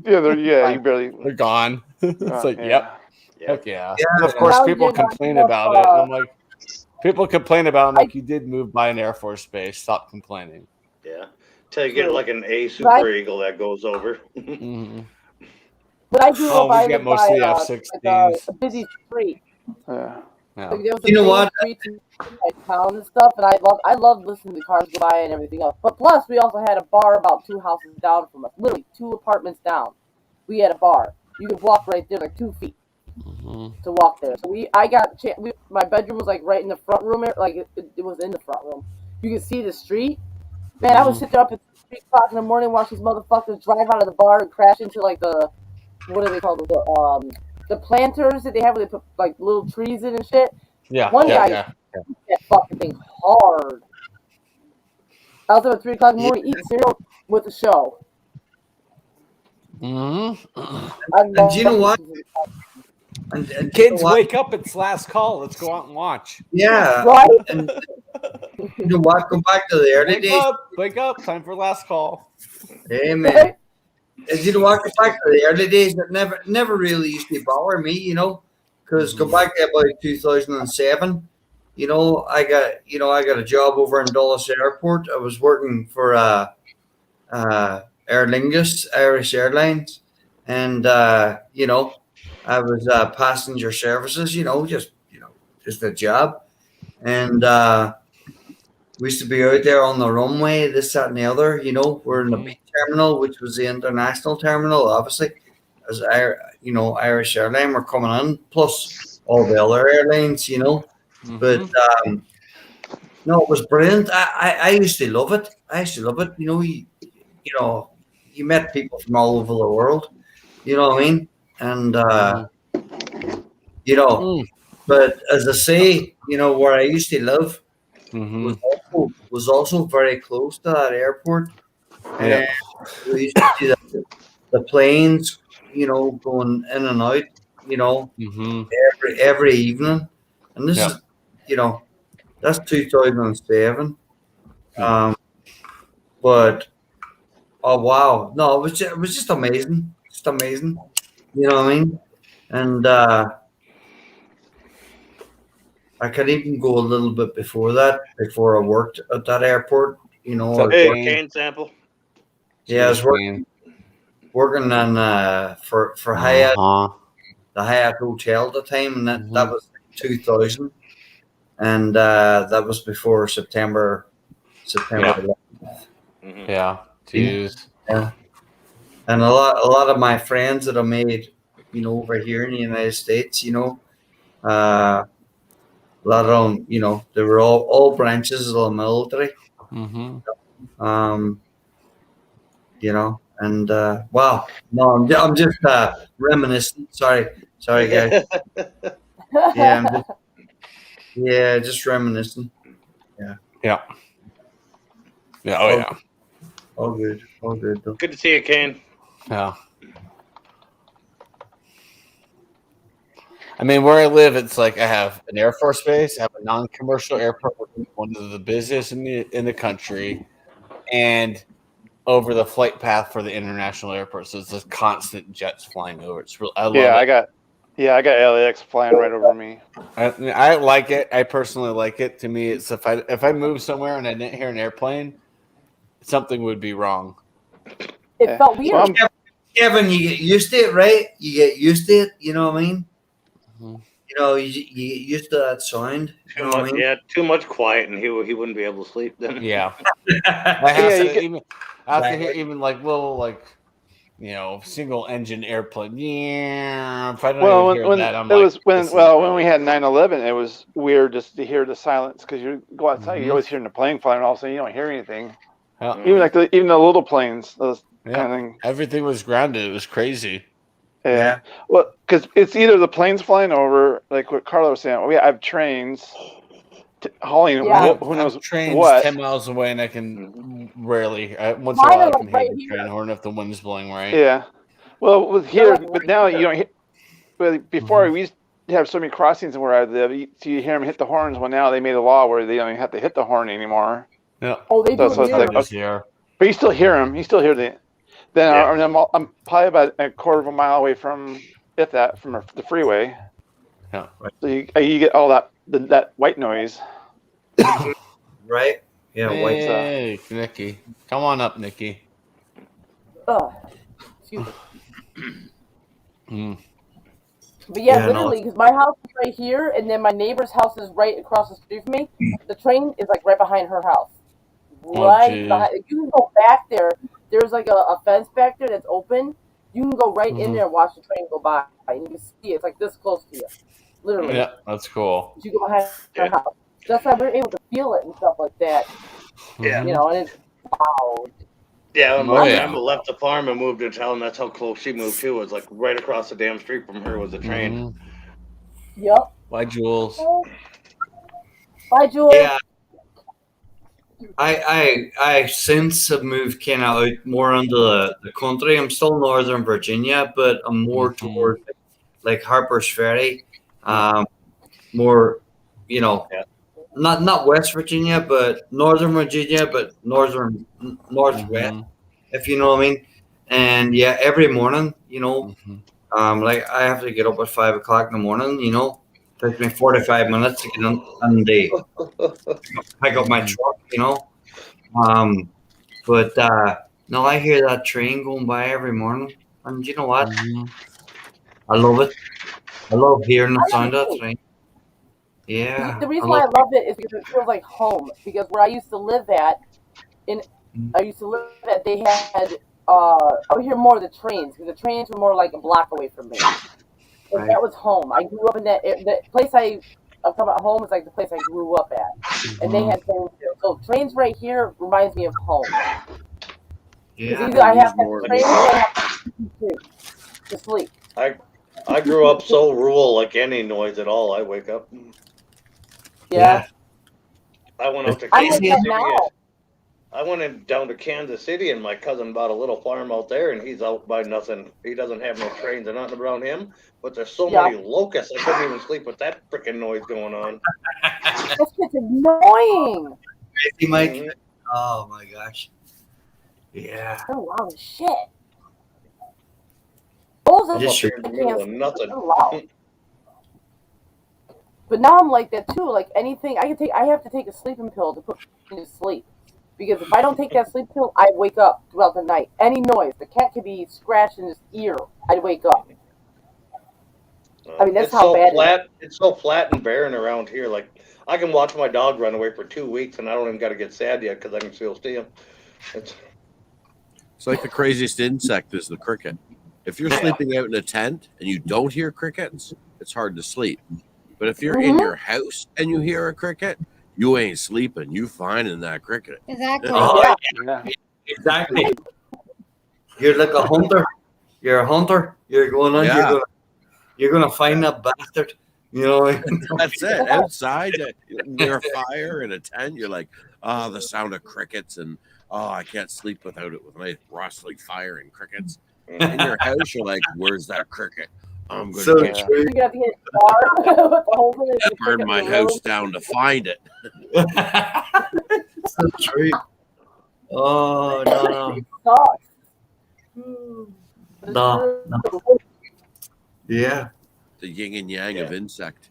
gone. It's like, yep. Heck yeah. And of course, people complain about it. And I'm like, people complain about it. I'm like, you did move by an Air Force base. Stop complaining. Yeah. Till you get like an A Super Eagle that goes over. But I do love we get mostly F-16s. a busy street. Yeah. Like, you know what? Town and stuff, and I love listening to cars go by and everything else. But plus, we also had a bar about 2 houses down from us, literally 2 apartments down. We had a bar. You could walk right there, like 2 feet to walk there. So my bedroom was like right in the front room, like it was in the front room. You could see the street. Man, I would sit there up at 3 o'clock in the morning, watch these motherfuckers drive out of the bar and crash into like what are they called? The planters that they have where they put like little trees in and shit. Yeah. One guy hit that fucking thing hard. I was up at 3 o'clock in the morning eating cereal with the show. And you know what? And kids, wake up! It's last call. Let's go out and watch. Yeah. Right. And you know what? Go back to the early days. Wake up! Time for last call. Amen. And you know what? Go back to the early days that never really used to bother me, you know, because go back to about 2007. You know, I got a job over in Dulles Airport. I was working for Aer Lingus, Irish Airlines, and you know, I was passenger services. Just a job, and we used to be out there on the runway, this, that, and the other. You know, we're in the B terminal, which was the international terminal, obviously, as Irish Airline were coming in, plus all the other airlines. You know. But no, it was brilliant. I used to love it. You know, you met people from all over the world. You know what I mean? And you know, but as I say, you know, where I used to live was also very close to that airport. And we used to see the planes, you know, going in and out. You know, every evening, and this is. You know, that's 2007. But oh wow, no, it was just amazing, You know what I mean? And I could even go a little bit before that, before I worked at that airport. You know, cane sample. Yeah, I was working on for Hyatt, the Hyatt Hotel at the time, and that was 2000. And that was before September 11th. Yeah, geez. Yeah, and a lot of my friends that I made, you know, over here in the United States, you know, a lot of them, you know, they were all branches of the military. You know, And wow, no, I'm just reminiscing. Sorry, guys. Just reminiscing. Yeah. Yeah. Oh yeah. All good though. Good to see you, Kane. Yeah. I mean, where I live, it's like I have an Air Force base, I have a non-commercial airport, one of the busiest in the country, and over the flight path for the international airport. So it's just constant jets flying over. It's real. I love it. I got LAX flying right over me. I like it. I personally like it. To me, it's if I move somewhere and I didn't hear an airplane, something would be wrong. It felt weird. Well, Kevin, you get used to it, right? You get used to it. You know what I mean? Mm-hmm. You know, you get used to that sound. You know what I mean? Yeah, too much quiet, and he wouldn't be able to sleep then. Yeah. I have to hear even like little like single engine airplane. Yeah. If I don't hear that, I'm when we had 9/11, it was weird just to hear the silence because you go outside, you're always hearing the plane flying, and all of a sudden you don't hear anything. Yeah. Even the little planes, those kind of thing. Everything was grounded. It was crazy. Yeah. Well, because it's either the planes flying over, like what Carla was saying. We have trains hauling. Who knows trains what? 10 miles away, and I can rarely. Once in a while, I can hear the train horn if the wind's blowing right. Yeah. Well, with here, but now you don't hear. But before we used to have so many crossings where I live, so you hear them hit the horns. Well, now they made a law where they don't even have to hit the horn anymore. Yeah. Oh, they do. But you still hear them. You still hear the. Then I'm probably about a quarter of a mile away from the freeway. Yeah. So you get all that white noise. Right? Yeah, white. Hey, Nikki. Come on up, Nikki. Excuse me. But literally, because my house is right here, and then my neighbor's house is right across the street from me. The train is like right behind her house. Right behind. You can go back there. There's like a fence back there that's open. You can go right in there and watch the train go by, and you can see it's like this close to you, literally. Yeah, that's cool. You go behind her house. That's why we're able to feel it and stuff like that. Yeah. You know, and it's wow. Yeah, when my grandma left the farm and moved to town, that's how close she moved to. It was like right across the damn street from her was a train. Yep. Bye, Jules. Bye, Jules. Yeah. I since have moved kind of out more into the country. I'm still Northern Virginia, but I'm more toward like Harper's Ferry. More, not West Virginia, but Northern Virginia, but northwest, if you know what I mean. And yeah, every morning, like I have to get up at 5 o'clock in the morning. Takes me 45 minutes to get on the pick up my truck. But no, I hear that train going by every morning, and you know what? I love it. I love hearing the sound of that train. Yeah. The reason why I love it is because it feels like home. Because where I used to live at, they had I would hear more of the trains because the trains were more like a block away from me. And that was home. I grew up in that place. I'm talking about home is like the place I grew up at, and they had trains too. So trains right here reminds me of home. Yeah. Either I have to train or I have to sleep. I grew up so rural, like any noise at all, I wake up. Yeah. I went up to Kansas City. I went down to Kansas City, and my cousin bought a little farm out there, and he's out by nothing. He doesn't have no trains or nothing around him, but there's so many locusts, I couldn't even sleep with that freaking noise going on. That's just annoying. Crazy, Mike. Oh my gosh. Yeah. Oh wow, shit. Those Just nothing. But now I'm like that too. Like anything, I have to take a sleeping pill to put me to sleep. Because if I don't take that sleep pill, I wake up throughout the night. Any noise, the cat could be scratching his ear, I'd wake up. I mean, that's how bad it is. It's so flat and barren around here. Like I can watch my dog run away for 2 weeks, and I don't even got to get sad yet because I can still see him. It's like the craziest insect is the cricket. If you're sleeping out in a tent and you don't hear crickets, it's hard to sleep. But if you're in your house and you hear a cricket, you ain't sleeping. You finding that cricket. Exactly. Yeah. Exactly. You're like a hunter. You're a hunter. You're going on. Yeah. You're gonna find that bastard. You know. That's it. Outside, near a fire in a tent, you're like, oh, the sound of crickets, and oh, I can't sleep without it with my rustling fire and crickets. In your house, you're like, where's that cricket? I'm going So to get true. You have to hit bar with the whole thing. and you burn pick up my your house road. down to find it. So true. Oh no. Sucks. No. Yeah. The yin and yang of insect.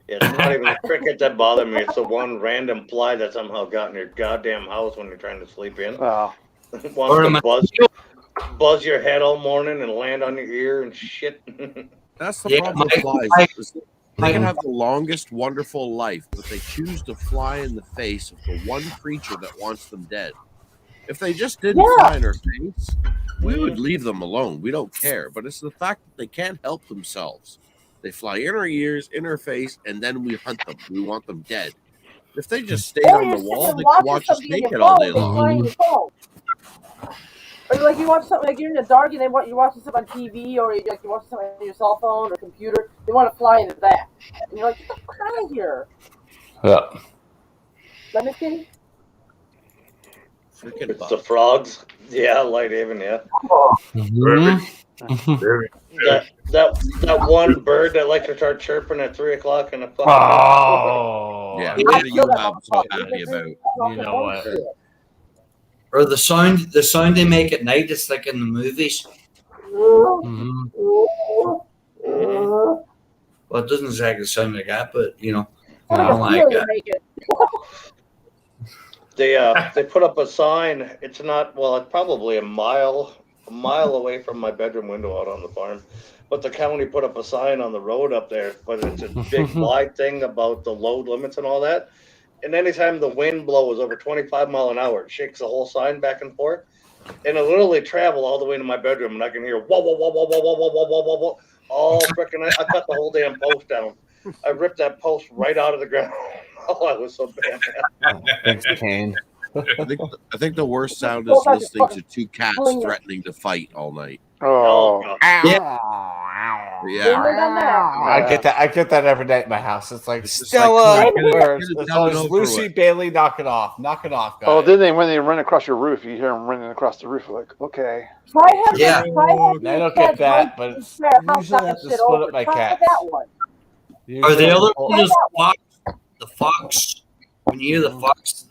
It's not even the cricket that bother me. It's the one random fly that somehow got in your goddamn house when you're trying to sleep in. Oh. Wants to buzz your head all morning and land on your ear and shit. That's the problem with flies. They can have the longest, wonderful life, but they choose to fly in the face of the one creature that wants them dead. If they just didn't fly in our face, we would leave them alone. We don't care. But it's the fact that they can't help themselves. They fly in our ears, in our face, and then we hunt them. We want them dead. If they just stayed on the wall, they could watch us naked all day long. Or like you watch something like you're in the dark and you're watching something on TV or you're watching something on your cell phone or computer. They want to fly into that, and you're like, get the fuck out of here. Yeah. Let me see. It's the frogs. Yeah, Lighthaven, yeah. That one bird that likes to start chirping at 3 o'clock in the fucking Yeah, what are you so happy about? You know what? Or the sound they make at night, it's like in the movies. Well, it doesn't exactly sound like that, but you know, I don't like that. They put up a sign. It's not, well, it's probably a mile away from my bedroom window out on the farm. But the county put up a sign on the road up there, but it's a big wide thing about the load limits and all that. And anytime the wind blows over 25 mile an hour, it shakes the whole sign back and forth. And it literally travel all the way to my bedroom, and I can hear whoa, whoa, whoa, whoa, whoa, whoa, whoa, whoa, whoa, whoa. All freaking, I cut the whole damn post down. I ripped that post right out of the ground. Oh, I was so bad. Thanks, Kane. I think the worst sound is listening to two cats threatening to fight all night. Oh. Yeah. I get that every night in my house. It's like just Stella, like, or get it it's done always and over Lucy with. Bailey. Knock it off, guys. Oh, then when they run across your roof, you hear them running across the roof. Like, okay. Try having Yeah. I don't get that, but it's usually I have to split up my cats. Or the other one is the fox. When you hear the fox,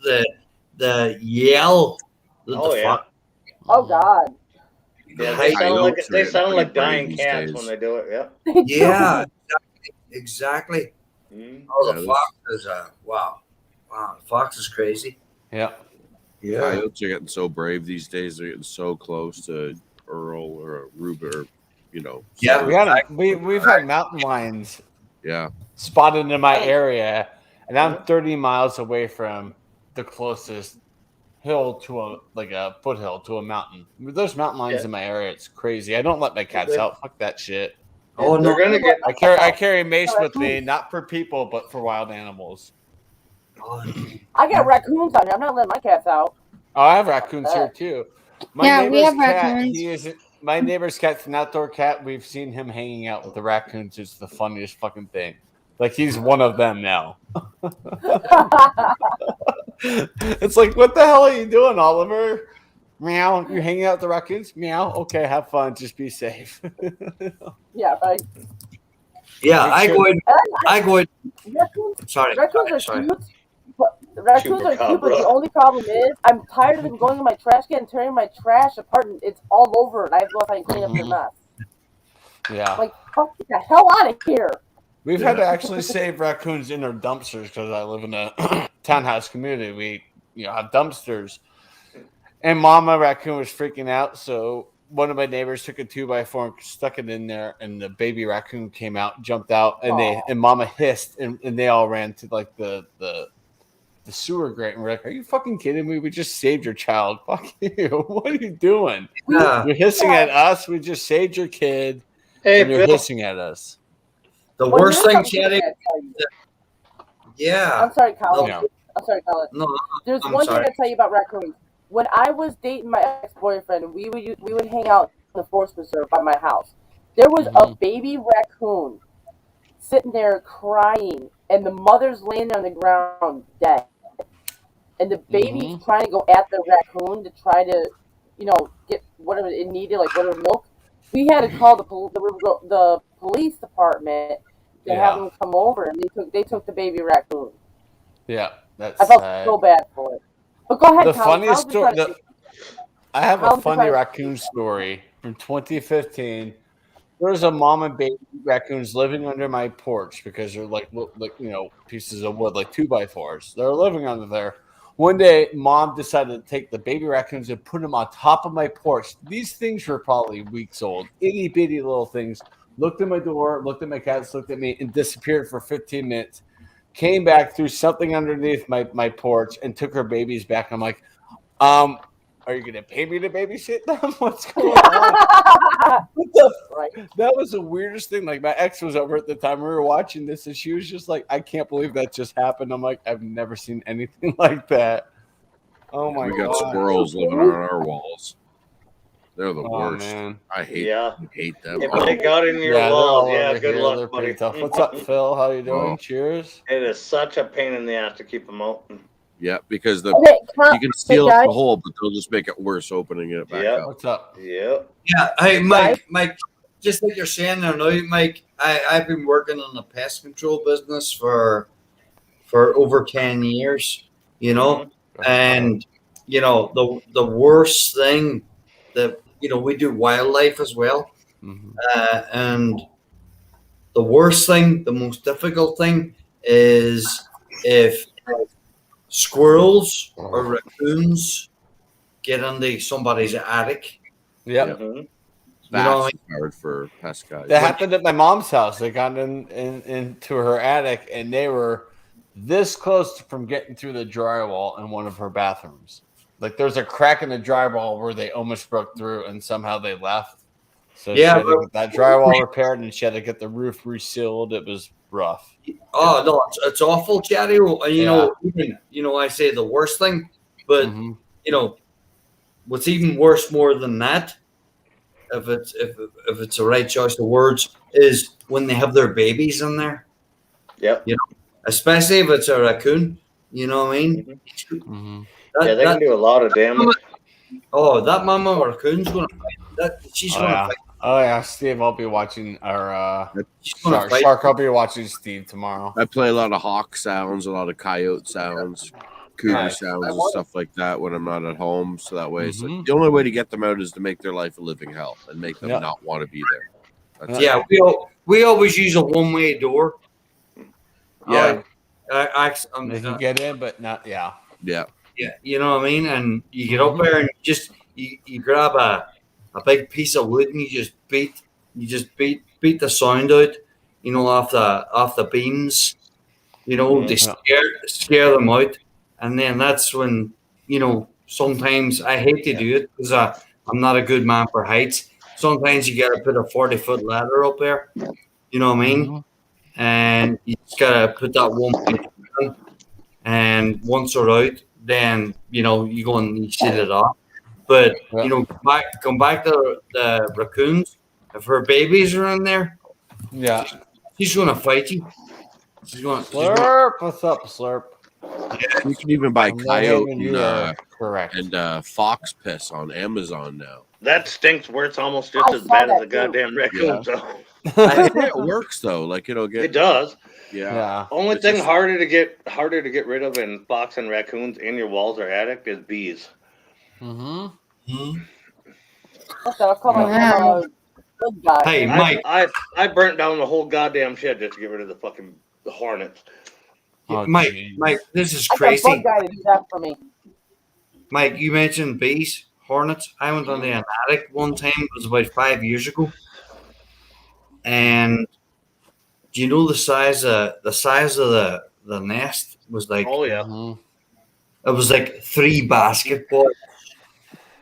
the yell. Oh, yeah. Oh, God. Yeah, they sound like dying cats when they do it. Yeah. Yeah, exactly. Oh, the Yeah, fox is wow. The fox is crazy. Yeah. Yeah. Coyotes are getting so brave these days. They're getting so close to Earl or Ruby, or, you know. Yeah, we've had mountain lions. Yeah. Spotted in my area, and I'm 30 miles away from the closest hill to a foothill to a mountain. There's mountain lions in my area. It's crazy. I don't let my cats out. Fuck that shit. Oh no! They're gonna get. I carry mace with me, not for people, but for wild animals. I got raccoons on here. I'm not letting my cats out. Oh, I have raccoons here too. My we have cat, raccoons. My neighbor's cat's an outdoor cat. We've seen him hanging out with the raccoons. It's the funniest fucking thing. Like he's one of them now. It's like, what the hell are you doing, Oliver? Meow. You're hanging out with the raccoons? Meow. Okay, have fun. Just be safe. Yeah, right. Yeah, I go in. Sorry. Raccoons are cute. But raccoons are cute, but the only problem is I'm tired of them going in my trash can and tearing my trash apart, and it's all over, and I have to go outside and clean up their mess. Yeah. Like, fuck, get the hell out of here. We've had to actually save raccoons in their dumpsters because I live in a townhouse community. We have dumpsters. And Mama Raccoon was freaking out, so one of my neighbors took a 2x4 and stuck it in there, and the baby raccoon came out, jumped out, and Mama hissed, and they all ran to like the sewer grate, and we're like, "Are you fucking kidding me? We just saved your child. Fuck you! What are you doing? You're hissing at us. We just saved your kid, and you're hissing at us." The worst thing, Chatty. Yeah. I'm sorry, Colin. No. I'm sorry, Colin. No, There's I'm one sorry. thing I tell you about raccoons. when I was dating my ex-boyfriend, we would hang out in the forest preserve by my house. There was a baby raccoon sitting there crying, and the mother's laying on the ground dead, and the baby's trying to go at the raccoon to try to, get whatever it needed, like whatever milk. We had to call the police department to have them come over, and they took the baby raccoon. Yeah, that's I felt so bad for it. But go ahead, the Colin. funniest story. I have a funny raccoon story from 2015. There's a mom and baby raccoons living under my porch because they're like pieces of wood, like 2x4s. They're living under there. One day, mom decided to take the baby raccoons and put them on top of my porch. These things were probably weeks old, itty bitty little things. Looked at my door, looked at my cats, looked at me, and disappeared for 15 minutes. Came back, threw something underneath my porch, and took her babies back. I'm like, are you gonna pay me to babysit them? What's going on? That was the weirdest thing. Like, my ex was over at the time we were watching this, and she was just like, I can't believe that just happened. I'm like, I've never seen anything like that. Oh my god. We got squirrels living on our walls. They're the worst. Man. I hate them. If they got in your walls, good luck, buddy. Tough. What's up, Phil? How you doing? Cheers. It is such a pain in the ass to keep them out. Yeah, because you can seal up the hole, but they'll just make it worse opening it back up. What's up? Yeah. Hey, Mike, just like you're saying there, no, Mike, I've been working in the pest control business for over 10 years, and, the worst thing that, we do wildlife as well. And the worst thing, the most difficult thing is if squirrels or raccoons get into somebody's attic. Yep. That's hard for pest guys. That happened at my mom's house. They got into her attic, and they were this close from getting through the drywall in one of her bathrooms. Like, there's a crack in the drywall where they almost broke through, and somehow they left. So she had to get that drywall repaired, and she had to get the roof resealed. It was rough. Oh no, it's awful, Chatty. I say the worst thing, but what's even worse more than that, if it's the right choice of words, is when they have their babies in there. Yep. Especially if it's a raccoon. You know what I mean? They can do a lot of damage. Oh, that mama raccoon's gonna fight. She's gonna fight. Oh yeah, Steve. I'll be watching our Shark. I'll be watching Steve tomorrow. I play a lot of hawk sounds, a lot of coyote sounds, cougar sounds, and stuff like that when I'm not at home. So that way, it's like, the only way to get them out is to make their life a living hell and make them not want to be there. We always use a one-way door. Yeah, they can get in, but not. Yeah. Yeah, you know what I mean? And you get up there and you grab a big piece of wood and you just beat the sound out, off the beams, they scare them out. And then that's when, sometimes I hate to do it because I'm not a good man for heights. Sometimes you gotta put a 40-foot ladder up there, you know what I mean? And you just gotta put that one, and once they're out, then you go and you set it off. But come back to the raccoons. If her babies are in there, she's gonna fight you. She's gonna Slurp. What's up, Slurp? You can even buy coyote correct and fox piss on Amazon now. That stinks where it's almost just as bad as a goddamn raccoon. So. It works though. Like it does. Yeah. Only thing harder to get rid of in fox and raccoons in your walls or attic is bees. Hey, Mike. I burnt down the whole goddamn shed just to get rid of the fucking hornets. Mike, this is crazy. I got a bug guy to do that for me. Mike, you mentioned bees, hornets. I went on the attic one time. It was about 5 years ago, and do you know the size of the nest was like? Oh yeah. It was like 3 basketballs.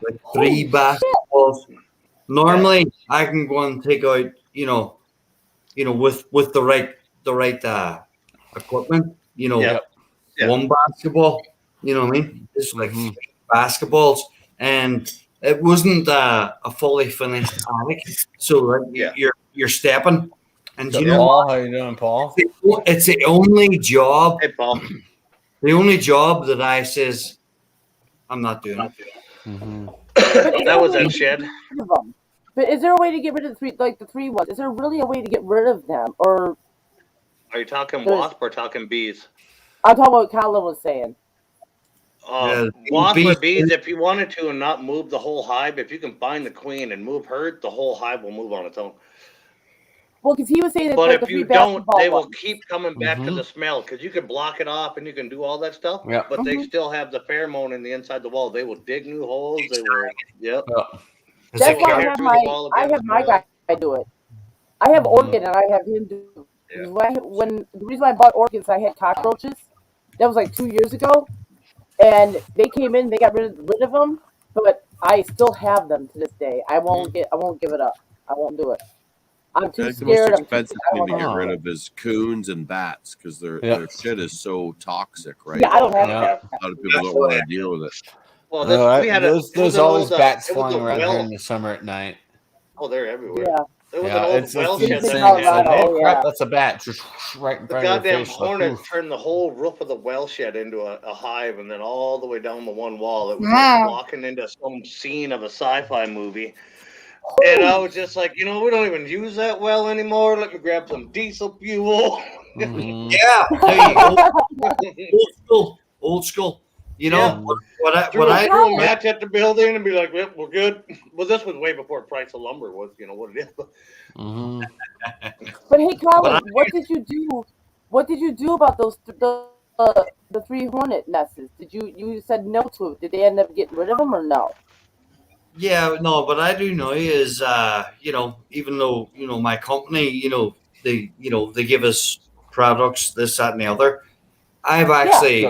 Like 3 basketballs. Normally, I can go and take out, with the right equipment, one basketball. You know what I mean? It's like basketballs, and it wasn't a fully finished attic. So like, you're stepping, and you know Paul, what? how you doing, Paul? It's the only job. Hey, Paul. The only job that I says I'm not doing it. That was that shed. But is there a way to get rid of the three ones? Is there really a way to get rid of them, or Are you talking wasp or talking bees? I'm talking about what Colin was saying. Wasp or bees, if you wanted to and not move the whole hive, if you can find the queen and move her, the whole hive will move on its own. Well, because he was saying that But like if the you three don't, basketball they will ones. keep coming back to the smell because you can block it off and you can do all that stuff. Yeah. But they still have the pheromone in the inside the wall. They will dig new holes. They will. Yep. That's why I have my guy do it. I have organ and I have him do it. When the reason I bought organs, I had cockroaches. That was like 2 years ago, and they came in. They got rid of them, but I still have them to this day. I won't give it up. I won't do it. I'm too That's the scared. most I'm too expensive thing to get rid of is coons and bats because their shit is so toxic, right? Yeah, I don't have A lot of people don't want to deal with it. Well, there's always bats it was flying a around here well. in the summer at night. Oh, they're everywhere. Yeah. There was an old well shed insane. that It's like, had. oh crap, that's a bat just right in The front of your goddamn face. hornet Like, turned the whole roof of the well shed into a hive, and then all the way down the one wall. It was Wow. like walking into some scene of a sci-fi movie. And I was just like, we don't even use that well anymore. Let me grab some diesel fuel. Yeah, there you go. Old school. You know what I threw a match at the building and be like, yep, we're good. Well, this was way before price of lumber was, what it is. But hey, Colin, what did you do? What did you do about those the three hornet nests? You said no to it? Did they end up getting rid of them or no? Yeah, no, but I do know is even though my company, they give us products, this, that, and the other. I've actually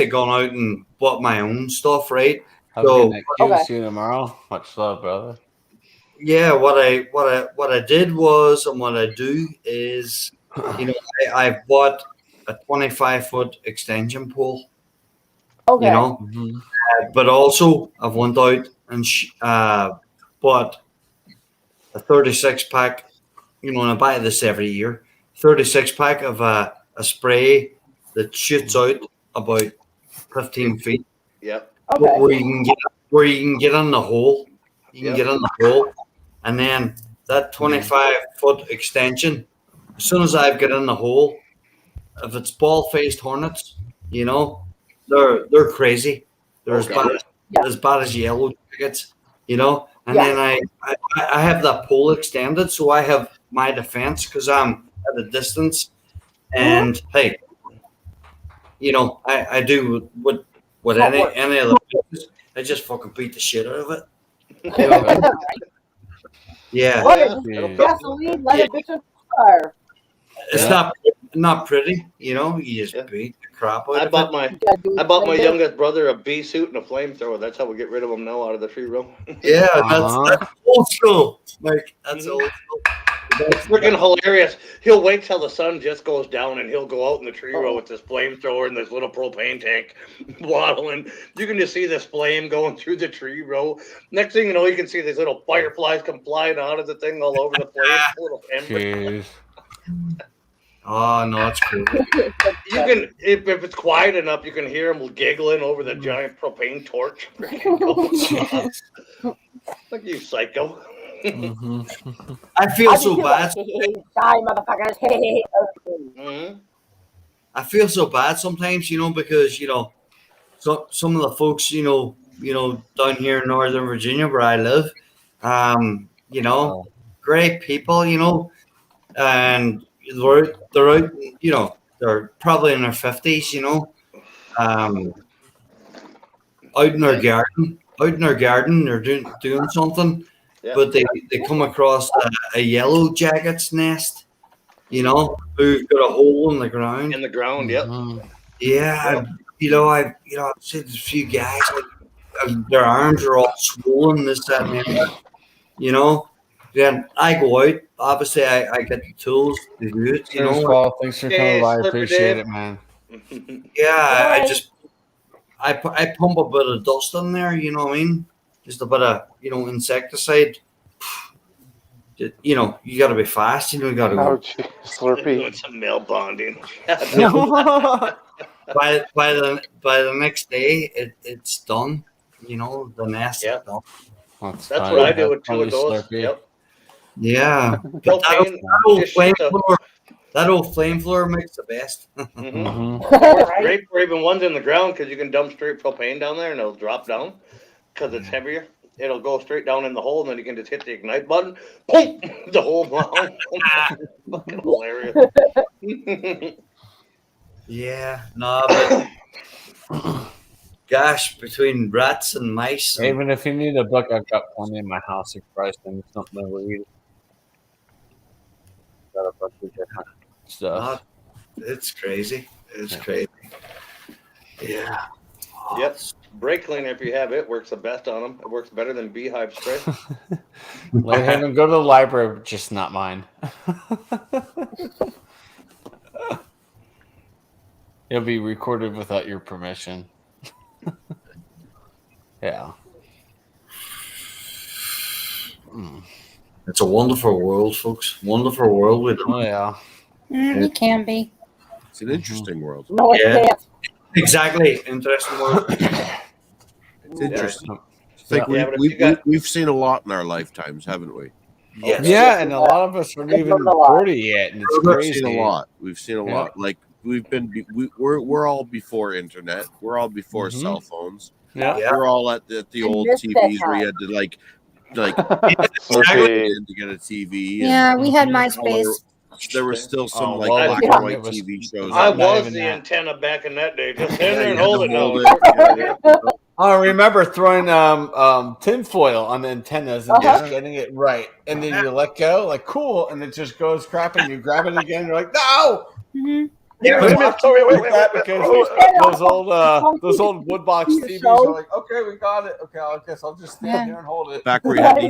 gone out and bought my own stuff, right? I'm getting that cue. See you tomorrow. Much love, brother. Yeah, what I did was, and what I do is, I bought a 25-foot extension pole. Okay. But also I've went out and bought a 36-pack. And I buy this every year. 36-pack of a spray that shoots out about 15 feet. Yep. Okay. Where you can get on the hole. You can get on the hole, and then that 25-foot extension. As soon as I've got in the hole, if it's ball-faced hornets, they're crazy. They're as bad as yellow jackets, And then I have that pole extended, so I have my defense because I'm at a distance. And hey, I do what any other business. I just fucking beat the shit out of it. Yeah. Gasoline, let it bitch on fire. It's not pretty, You just beat the crap out I of bought it. I bought my youngest brother a bee suit and a flamethrower. That's how we get rid of them now out of the tree row. Yeah, that's old school. Like that's old school. It's freaking hilarious. He'll wait till the sun just goes down and he'll go out in the tree row with this flamethrower and this little propane tank waddling. You can just see this flame going through the tree row. Next thing you know, you can see these little fireflies come flying out of the thing all over the place. Little embers. Oh no, it's cool. You can, if it's quiet enough, you can hear them giggling over the giant propane torch. Look, you psycho. I feel so bad. Die, motherfuckers. I feel so bad sometimes, because so some of the folks, down here in Northern Virginia where I live, great people, and they're out, they're probably in their 50s, out in their garden, they're doing something. But they come across a yellow jacket's nest, who've got a hole in the ground. In the ground, yep. Yeah, I've seen a few guys their arms are all swollen, this, that, and the other. Then I go out. Obviously, I get the tools to do it. Paul, thanks for coming by. I appreciate it, man. Yeah, I pump a bit of dust in there. You know what I mean? Just a bit of insecticide. You got to be fast. You got to Oh, go. gee, Slurpee. Doing some male bonding. by the next day, it's done. The nest is done. That's what I do with 2 of those. Yep. Yeah. Propane. That old flame floor makes the best. Mm-hmm. It works great for even ones in the ground because you can dump straight propane down there and it'll drop down because it's heavier. It'll go straight down in the hole and then you can just hit the ignite button. Boom! The whole down. Fucking hilarious. Yeah, no, but gosh, between rats and mice. Even if you need a book, I've got plenty in my house. Christ, and something to read. Got a bunch of different stuff. It's crazy. It's crazy. Yeah. Yep. Brake cleaner, if you have it, works the best on them. It works better than beehive spray. Let him go to the library, just not mine. It'll be recorded without your permission. Yeah. It's a wonderful world, folks. Wonderful world with them. Oh yeah. It can be. It's an interesting world. No, it can't. Exactly. Interesting world. It's interesting. We've seen a lot in our lifetimes, haven't we? Yes. Yeah, and a lot of us aren't even 40 yet, and it's We've crazy. seen a lot. We've seen a lot. Like we're all before internet. We're all before cell phones. Yeah. We're all at the old TVs where you had to like to get a TV. Yeah, we had MySpace. There was still some black and white TV shows. I was the antenna back in that day. Just stand there and hold it now. I remember throwing tinfoil on the antennas and just getting it right, and then you let go, like cool, and it just goes crap, and you grab it again. You're like, no. Mm-hmm. Yeah, those old wood box TVs are like, okay, we got it. Okay, I guess I'll just stand here and hold it. Back where you had to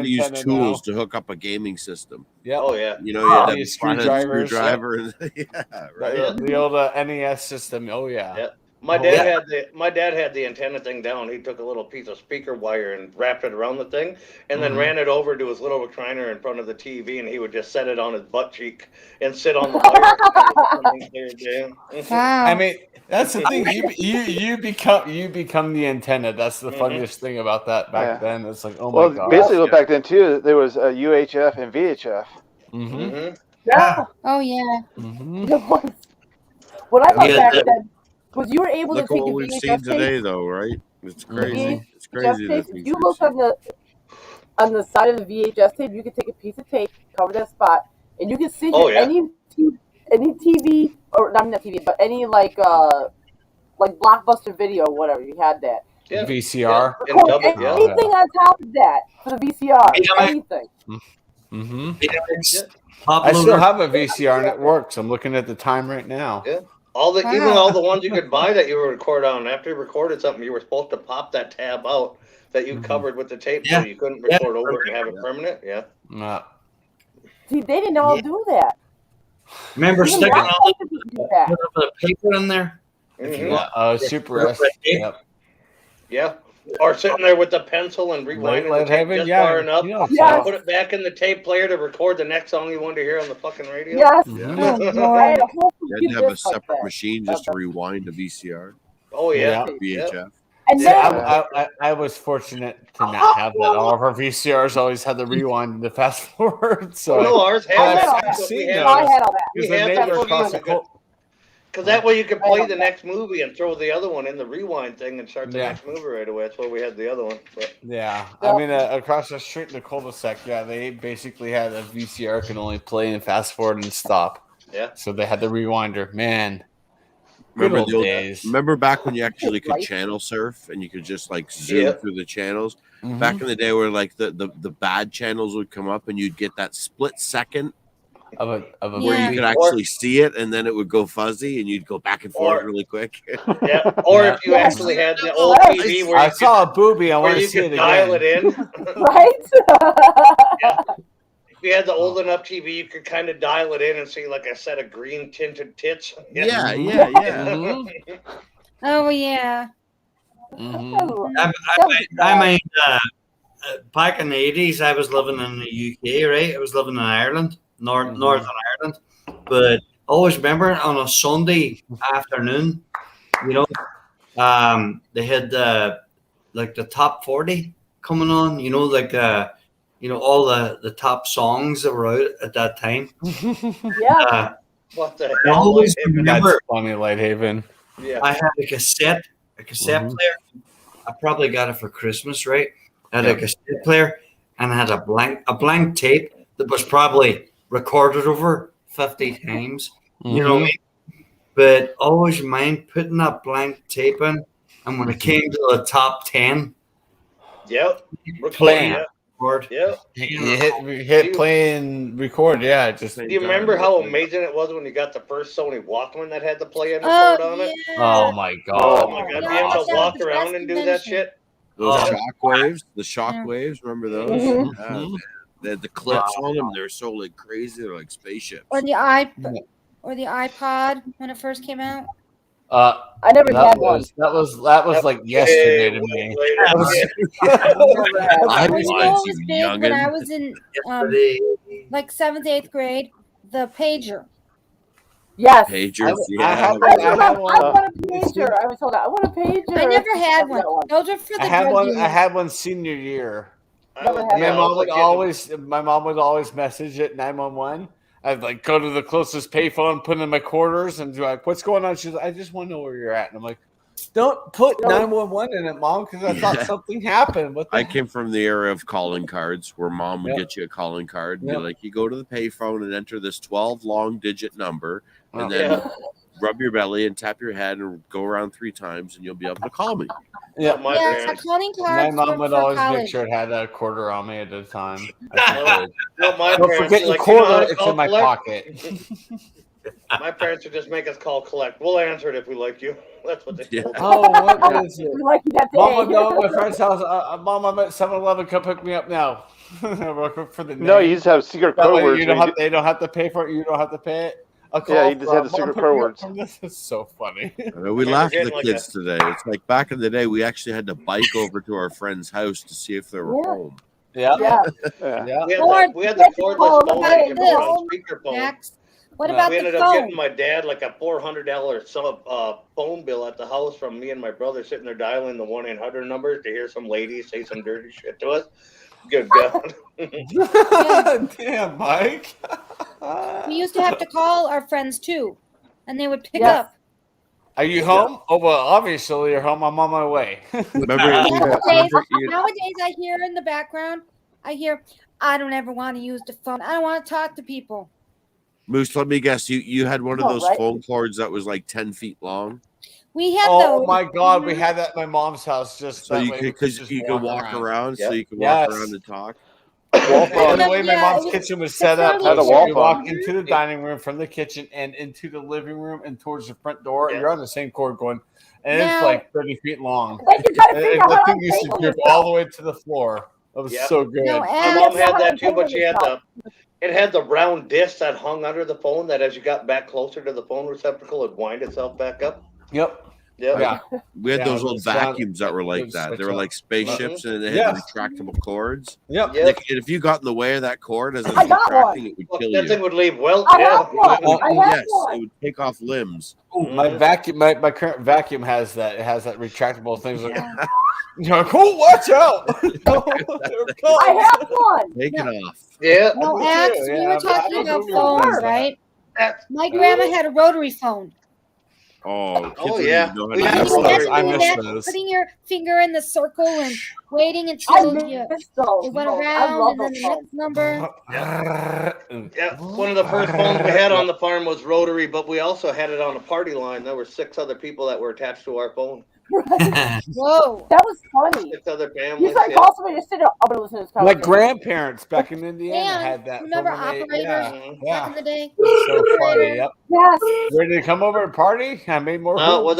use tools to hook up a gaming system. Yeah. Oh yeah. You had a a screwdriver and the old NES system. Oh yeah. Yeah. My dad had the antenna thing down. He took a little piece of speaker wire and wrapped it around the thing, and then ran it over to his little recliner in front of the TV, and he would just set it on his butt cheek and sit on the wire. Wow. I mean, that's the thing. You become the antenna. That's the funniest thing about that back then. It's like, oh my god. Basically, back then too, there was UHF and VHF. Mm-hmm. Yeah. Oh yeah. Mm-hmm. What I thought back then was you were able Look to at take what the we've VHS seen tape. today, though, right? It's crazy. It's crazy. If you look on the side of the VHS tape, you can take a piece of tape, cover that spot, and you can see any TV or not TV, but any like Blockbuster video or whatever. You had that. Yeah. VCR. Yeah. Anything on top of that for the VCR. Anything. Mm-hmm. Yeah. I still have a VCR and it works. I'm looking at the time right now. Yeah. Even all the ones you could buy that you would record on. After you recorded something, you were supposed to pop that tab out that you covered with the tape, so you couldn't record over it and have it permanent. Yeah. See, they didn't all do that. Remember sticking all the paper in there? Mm-hmm. Super S. Yep. Yeah. Or sitting there with the pencil and rewinding the tape just far enough. Put it back in the tape player to record the next song you wanted to hear on the fucking radio. Yes. You had to have a separate machine just to rewind a VCR. Oh yeah. VHF. And I was fortunate to not have that. All of our VCRs always had the rewind and the fast forward. So ours had I've seen those. I had all that. Because the neighbor across the Because that way you could play the next movie and throw the other one in the rewind thing and start the next movie right away. That's why we had the other one. But. Yeah. I mean, across the street in the cul-de-sac, they basically had a VCR can only play and fast forward and stop. Yeah. So they had the rewinder. Man. Remember old days. Remember back when you actually could channel surf and you could just like zoom through the channels? Mm-hmm. Back in the day where like the bad channels would come up and you'd get that split second of a where you could actually see it, and then it would go fuzzy, and you'd go back and forth really quick. Yeah, or if you actually had the old TV where I saw a booby, I want to see it again. Dial it in, right? If you had the old enough TV, you could kind of dial it in and see like a set of green tinted tits. Yeah. Mm-hmm. Oh yeah. I mean, back in the 80s, I was living in the UK, right? I was living in Ireland, Northern Ireland. But I always remember on a Sunday afternoon, they had like the top 40 coming on, all the top songs that were out at that time. Yeah. What the I hell? always Lighthaven? remember That's funny, Lighthaven. Yeah. I had a cassette player. I probably got it for Christmas, right? I had a cassette player and I had a blank tape that was probably recorded over 50 times. You know what I mean? But always mind putting that blank tape in, and when it came to the top 10, Playing. Yep. You hit play and record, yeah. Just Do you remember how amazing it was when you got the first Sony Walkman that had the play and Oh, record on it? Oh my god. Oh my god! Be able to walk around and do that shit. Those shockwaves, remember those? Mhm. Yeah, man. They had the clips on them. They're so like crazy. They're like spaceships. Or the iPod when it first came out. I never had one. That was like yesterday to me. I was big when I was in like 7th, 8th grade. The pager. Yes. Pagers. I had one. I want a pager. I was told I want a pager. I never had one. Those are for the I had drug one. dealers. I had one senior year. Never had My one. mom would always message at 911. I'd like go to the closest payphone, put in my quarters, and be like, "What's going on?" She's like, "I just want to know where you're at." And I'm like, "Don't put 911 in it, Mom, because I thought something happened." I came from the era of calling cards, where Mom would get you a calling card and be like, "You go to the payphone and enter this 12 long-digit number, and then rub your belly and tap your head and go around 3 times, and you'll be able to call me." Yeah, calling my cards mom would for always college. make sure it had a quarter on me at a time. Don't forget your quarter; it's in my pocket. My parents would just make us call collect. We'll answer it if we like you. That's what they told us. Oh, what is it? We like you that day. Mom would go to my friend's house. Mom, I'm at 7-Eleven. Come pick me up now. Real quick for the name. No, you just have secret That code way words. they don't have to pay for it. You don't have to pay it. Yeah, you just had the secret code words. This is so funny. We laughed at the kids today. It's like back in the day, we actually had to bike over to our friend's house to see if they were home. Yeah. We had the cordless phone that you could put on speakerphone. What about we the ended phone? up getting my dad like a $400 phone bill at the house from me and my brother sitting there dialing the 1-800 numbers to hear some lady say some dirty shit to us. Good God. Damn, Mike. We used to have to call our friends too, and they would pick up. Are you home? Oh, well, obviously you're home. I'm on my way. Nowadays, I hear in the background, I don't ever want to use the phone. I don't want to talk to people. Moose, let me guess. You had one of those right? phone cords that was like 10 feet long. We had Oh those. my God, we had that at my mom's house. Just So that you way could, because you could walk around, so you could walk around and talk. And the way my mom's kitchen was set up, Had a you wall walk phone. into the dining room from the kitchen and into the living room and towards the front door. You're on the same cord going, and it's like 30 feet long. Like you gotta figure out The how thing to used to tape drip them all the way to the floor. That was so good. No, My and mom had that too, but she had it had the round disc that hung under the phone that as you got back closer to the phone receptacle, it'd wind itself back up. Yep. Yeah. We had those old it sound- vacuums that were like it that. switch They were up. like spaceships, and they had Yes. retractable cords. Yep. Like, and if you got in the way of that cord as it I was got retracting, one. it would Well, kill that you. thing would leave welt. I Yeah. have one. I have Yes, one. it would take off limbs. My vacuum, my current vacuum has that. It has that retractable thing. Like, you're like, oh, watch out! I have one. Take it off. Yeah. No, Me Ax, too, we yeah, were but talking I about don't phones, remember. right? My grandma had a rotary phone. Oh, kids Oh, don't yeah. even know We how had to a use rotary those. I Doing miss that, those. putting your finger in the circle and waiting I until you miss those. it went I around love and then those the phones. next number. Yeah, one of the first phones we had on the farm was rotary, but we also had it on a party line. There were 6 other people that were attached to our phone. Whoa. That was funny. 6 other You families. said call somebody to sit up and listen to this My conversation. grandparents back in Indiana And had that. remember from when they- operators yeah. back in the day? So funny. Yep. Yes. Ready to come over and party? I made more. No, it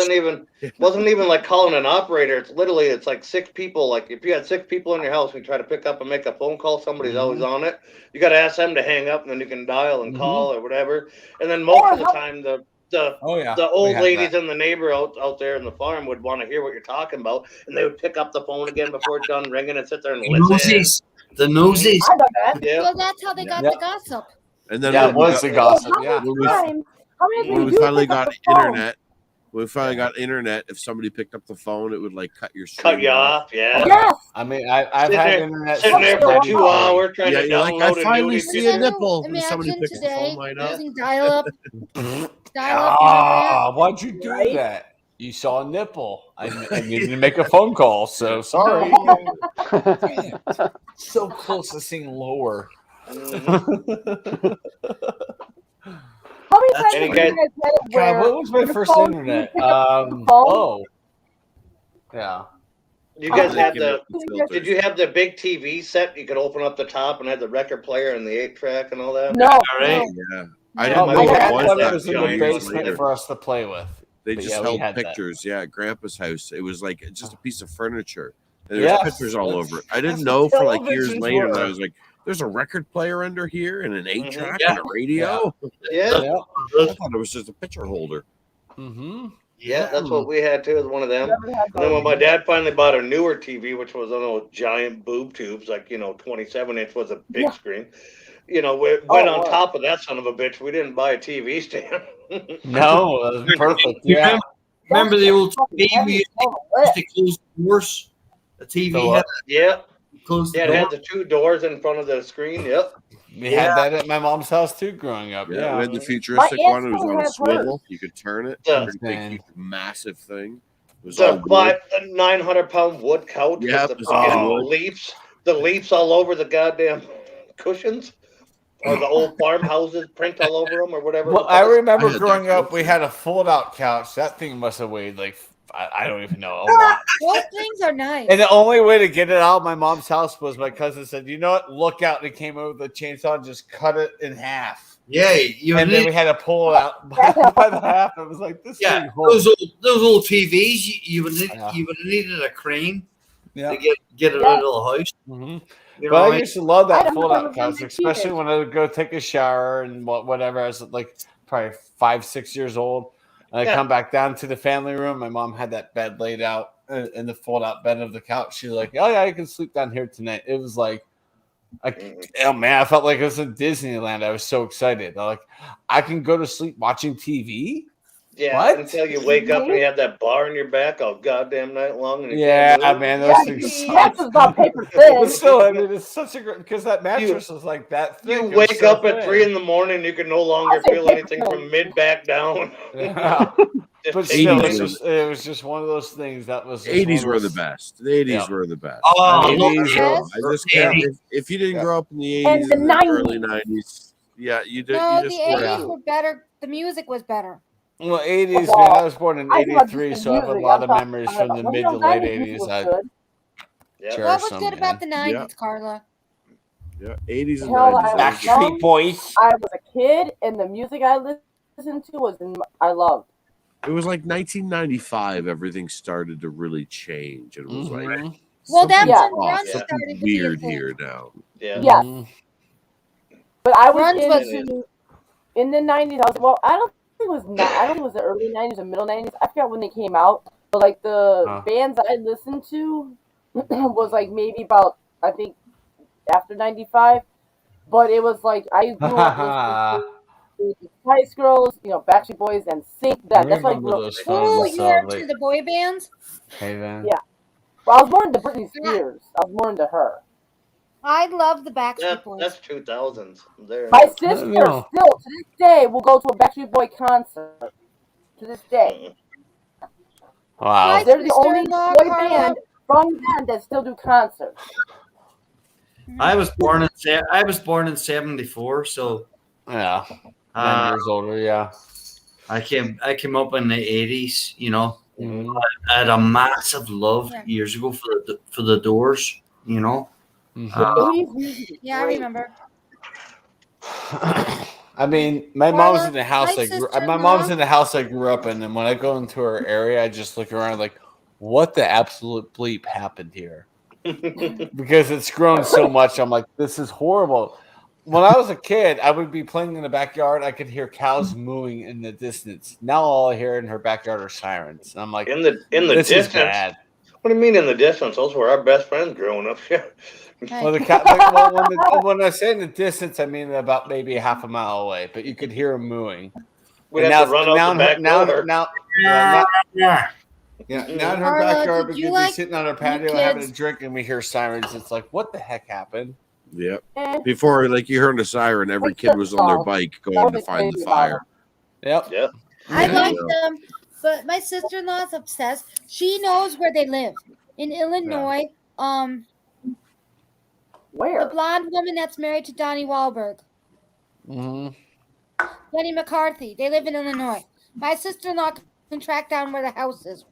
hoops. wasn't even like calling an operator. It's like 6 people. Like if you had 6 people in your house, we try to pick up and make a phone call. Somebody's always on it. You got to ask them to hang up, and then you can dial and call or whatever. And then most of the time, the Oh yeah. the we old had ladies that. and the neighbor out there in the farm would want to hear what you're talking about, and they would pick up the phone again before it's done ringing and sit there and The listen. nosies. The nosies. I know that. Yeah. Well, that's how they got Yeah. the gossip. And then Yeah, when it was the gossip. How Yeah. many we- times? How many when times we you finally pick up got the phone? internet, if somebody picked up the phone, it would like cut your Cut stream you off. off, yeah. Yes. I mean, I've Sitting had there- internet Sitting there for Something 2 wrong. hours trying Yeah, to you're like, I download a finally nudie see a video. nipple. And somebody Imagine picks the phone today line up. using dial-up. Ah, why'd you do Right? that? You saw a nipple. I needed to make a phone call, so sorry. Damn. So close to seeing lower. Mhm. How many That's times And have you you guys- guys had it God, where what was my your first phone- internet? you pick up the phone? Oh, yeah. You guys Oh, had Taking out the. the filters. Did you have the big TV set? You could open up the top and had the record player and the 8-track and all that. No. All right. Yeah, No, I Oh, didn't my know we what had it was one that that was in the many years basement later. for us to play with. They But just yeah, we held had that. pictures. Yeah, at Grandpa's house. It was like just a piece of furniture. And there's Yes, pictures all that's- over it. I didn't that's know what for like years televisions later that I were. was like, there's a record player under here and an 8-track Yeah. and a radio. Yeah, Yeah. I thought it was just a picture holder. Mm-hmm. yeah, that's what we had too. Was one of them. Never had And then when those. my dad finally bought a newer TV, which was on those giant boob tubes, like 27-inch was a big Yeah. screen. We went on wow. top of that son of a bitch. We didn't buy a TV stand. No, that was perfect. You Yeah. remember the old Fucking TV heavy we used on the lip. to close the doors? The TV The had what? Yeah, close the yeah, it door. had the 2 doors in front of the screen. Yep. We had that at my mom's house too growing up. Yeah, Yeah. we had the futuristic aunt one. It was still on a has swivel. You could turn it. Yeah. Pretty big, Insane. huge, massive thing. It was all The wood. 900-pound wood couch Yep, with it's the all fucking wood. leaves, the leaves all over the goddamn cushions, or the old farmhouses print all over them, or whatever. Well, it I was. remember I had growing that up, we too. had a fold-out couch. That thing must have weighed like I don't even know a lot. Those things are nice. And the only way to get it out of my mom's house was my cousin said, "You know what? Look out!" And he came over with the chainsaw and just cut it in half. Yeah, you And then need, we had to pull it out by the half. It was like this yeah, thing holds. those old TVs. You would need, Yeah. you would have needed a crane Yeah. to get it out of the house. Mhm. You But know, I used to love I that don't fold-out remember couch, when especially they when I would go take a shower and whatever. I was like probably 5-6 years old. And I Yeah. come back down to the family room. My mom had that bed laid out in the fold-out bed of the couch. She's like, "Oh yeah, you can sleep down here tonight." It was like, oh man, I felt like I was in Disneyland. I was so excited. I can go to sleep watching TV. Yeah, What? until you wake up and you have that bar in your back all goddamn night long. And you Yeah, can't move. man, those Yeah, things. that's suck. about paper But thin. still, I mean, it's such a great because that mattress is like that thick. You It was wake so up at thin. 3 in the morning, you can no longer I'll say feel paper anything thin. from mid back down. Yeah. Just But take still, it. it was just one of those things that was. The just one 80s of were the those- best. The 80s Yeah. were the best. Oh, I look, mean, Yes. I just can't. 80s. If you didn't Yeah. grow up in the And 80s the and the early 90s. 90s, yeah, you did. No, You the just 80s were. were better. The music was better. Well, 80s, Well, man. I was born in I think about just '83, the so I have a music. lot I'm of talking memories about- from the well, mid you to know, late 90s music '80s. was I good. Yeah. cherish What was them, good man. about the 90s, Yeah. Carla? Yeah, 80s and Hell, 90s. I was that was young. Backstreet Boys. I was a kid, and the music I listened to was I loved. It was like 1995. Everything started to really change. It was like Mhm. Well, that's something's Yeah. when off, grunge something started to be a weird thing. here now. Yeah. Yes. Mhm. But I was Grunge was- in the 90s. I don't think it was I don't think it was the early 90s or middle 90s. I forgot when they came out. But like the Huh. bands I listened to was like maybe about I think after 95. But it was like I grew up listening to the Spice Girls, Backstreet Boys, and Sync. That's what I remember grew up those with. Oh, songs. you were into the boy bands? Hey, man. Yeah. Well, I was more into Britney Spears. I was more into her. I love the Backstreet Boys. That's 2000s. There. My sister know. still to this day will go to a Backstreet Boy concert. To this day. Wow. My They're the only sister-in-law, boy Carla. band from them that still do concerts. I was born in '74, so Yeah. 9 years older. Yeah. I came up in the '80s. Mhm. I had a massive love Yeah. years ago for the Doors. Mhm. 80s music is Yeah, I great. remember. I mean, my Carla, mom's in the house. my My sister-in-law- mom's in the house I grew up in, and when I go into her area, I just look around like, what the absolute bleep happened here? Because it's grown so much. I'm like, this is horrible. when I was a kid, I would be playing in the backyard. I could hear cows mooing in the distance. Now all I hear in her backyard are sirens. And I'm like, In the this distance. is bad. What do you mean in the distance? Those were our best friends growing up. Well, when I say in the distance, I mean about maybe half a mile away. But you could hear them mooing. We'd And have to run out the back door. Now in her Carla, backyard, we did you could like be sitting on our new patio having a kids? drink, and we hear sirens. It's like, what the heck happened? Yep. Before, like you heard a siren, every kid was on their bike going to find the fire. Yep. Yep. I like them, but my sister-in-law's obsessed. She knows where they live in Illinois. Where? The blonde woman that's married to Donnie Wahlberg, Jenny McCarthy. They live in Illinois. My sister-in-law can track down where the house is.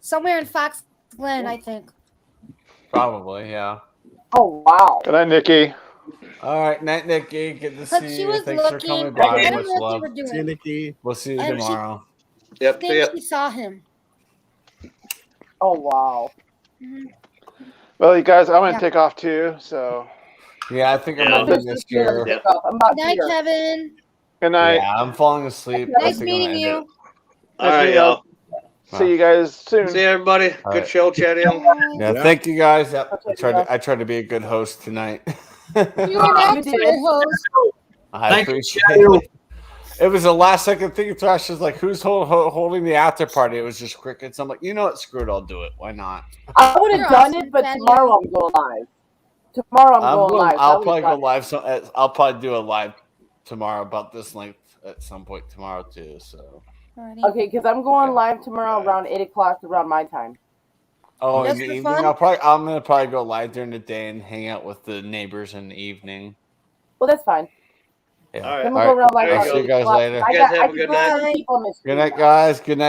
Somewhere in Fox Glen, I think. Probably, yeah. Oh wow. Good night, Nikki. All right, night, Nikki. Good to But see she you. was Thanks for looking. coming I by. don't Much know what love. they were doing. See you, Nikki. We'll see you And she- tomorrow. Yep. I think she saw him. Oh wow. Well, you guys, I'm going to take off too. So. Yeah, I think I'm Yeah. ending this year. Yeah. I'm about Good night, here. Kevin. Good night. Yeah, I'm falling asleep. I Nice think I'm meeting gonna end you. All right, y'all. See you guys soon. See everybody. All Good right. show, Chatty. Yeah, thank you guys. Yep. I tried to be a good host tonight. You're an excellent host. I Thank you, appreciate Daniel. it. It was the last second thing. Thrash was like, "Who's holding the after party?" It was just crickets. I'm like, you know what? Screw it. I'll do it. Why not? I would You're have done awesome, it, but Daniel. tomorrow I'm going live. Tomorrow I'm going live. I'll probably go live. So I'll probably do a live tomorrow about this length at some point tomorrow too. So. Alrighty. Okay, because I'm going live tomorrow around 8 o'clock around my time. Oh, in Just the for evening, fun? I'm gonna probably go live during the day and hang out with the neighbors in the evening. Well, that's fine. Yeah. All right. Then we'll go around live. There you I'll see you guys later. You guys have a good night. Good night, guys. Good night.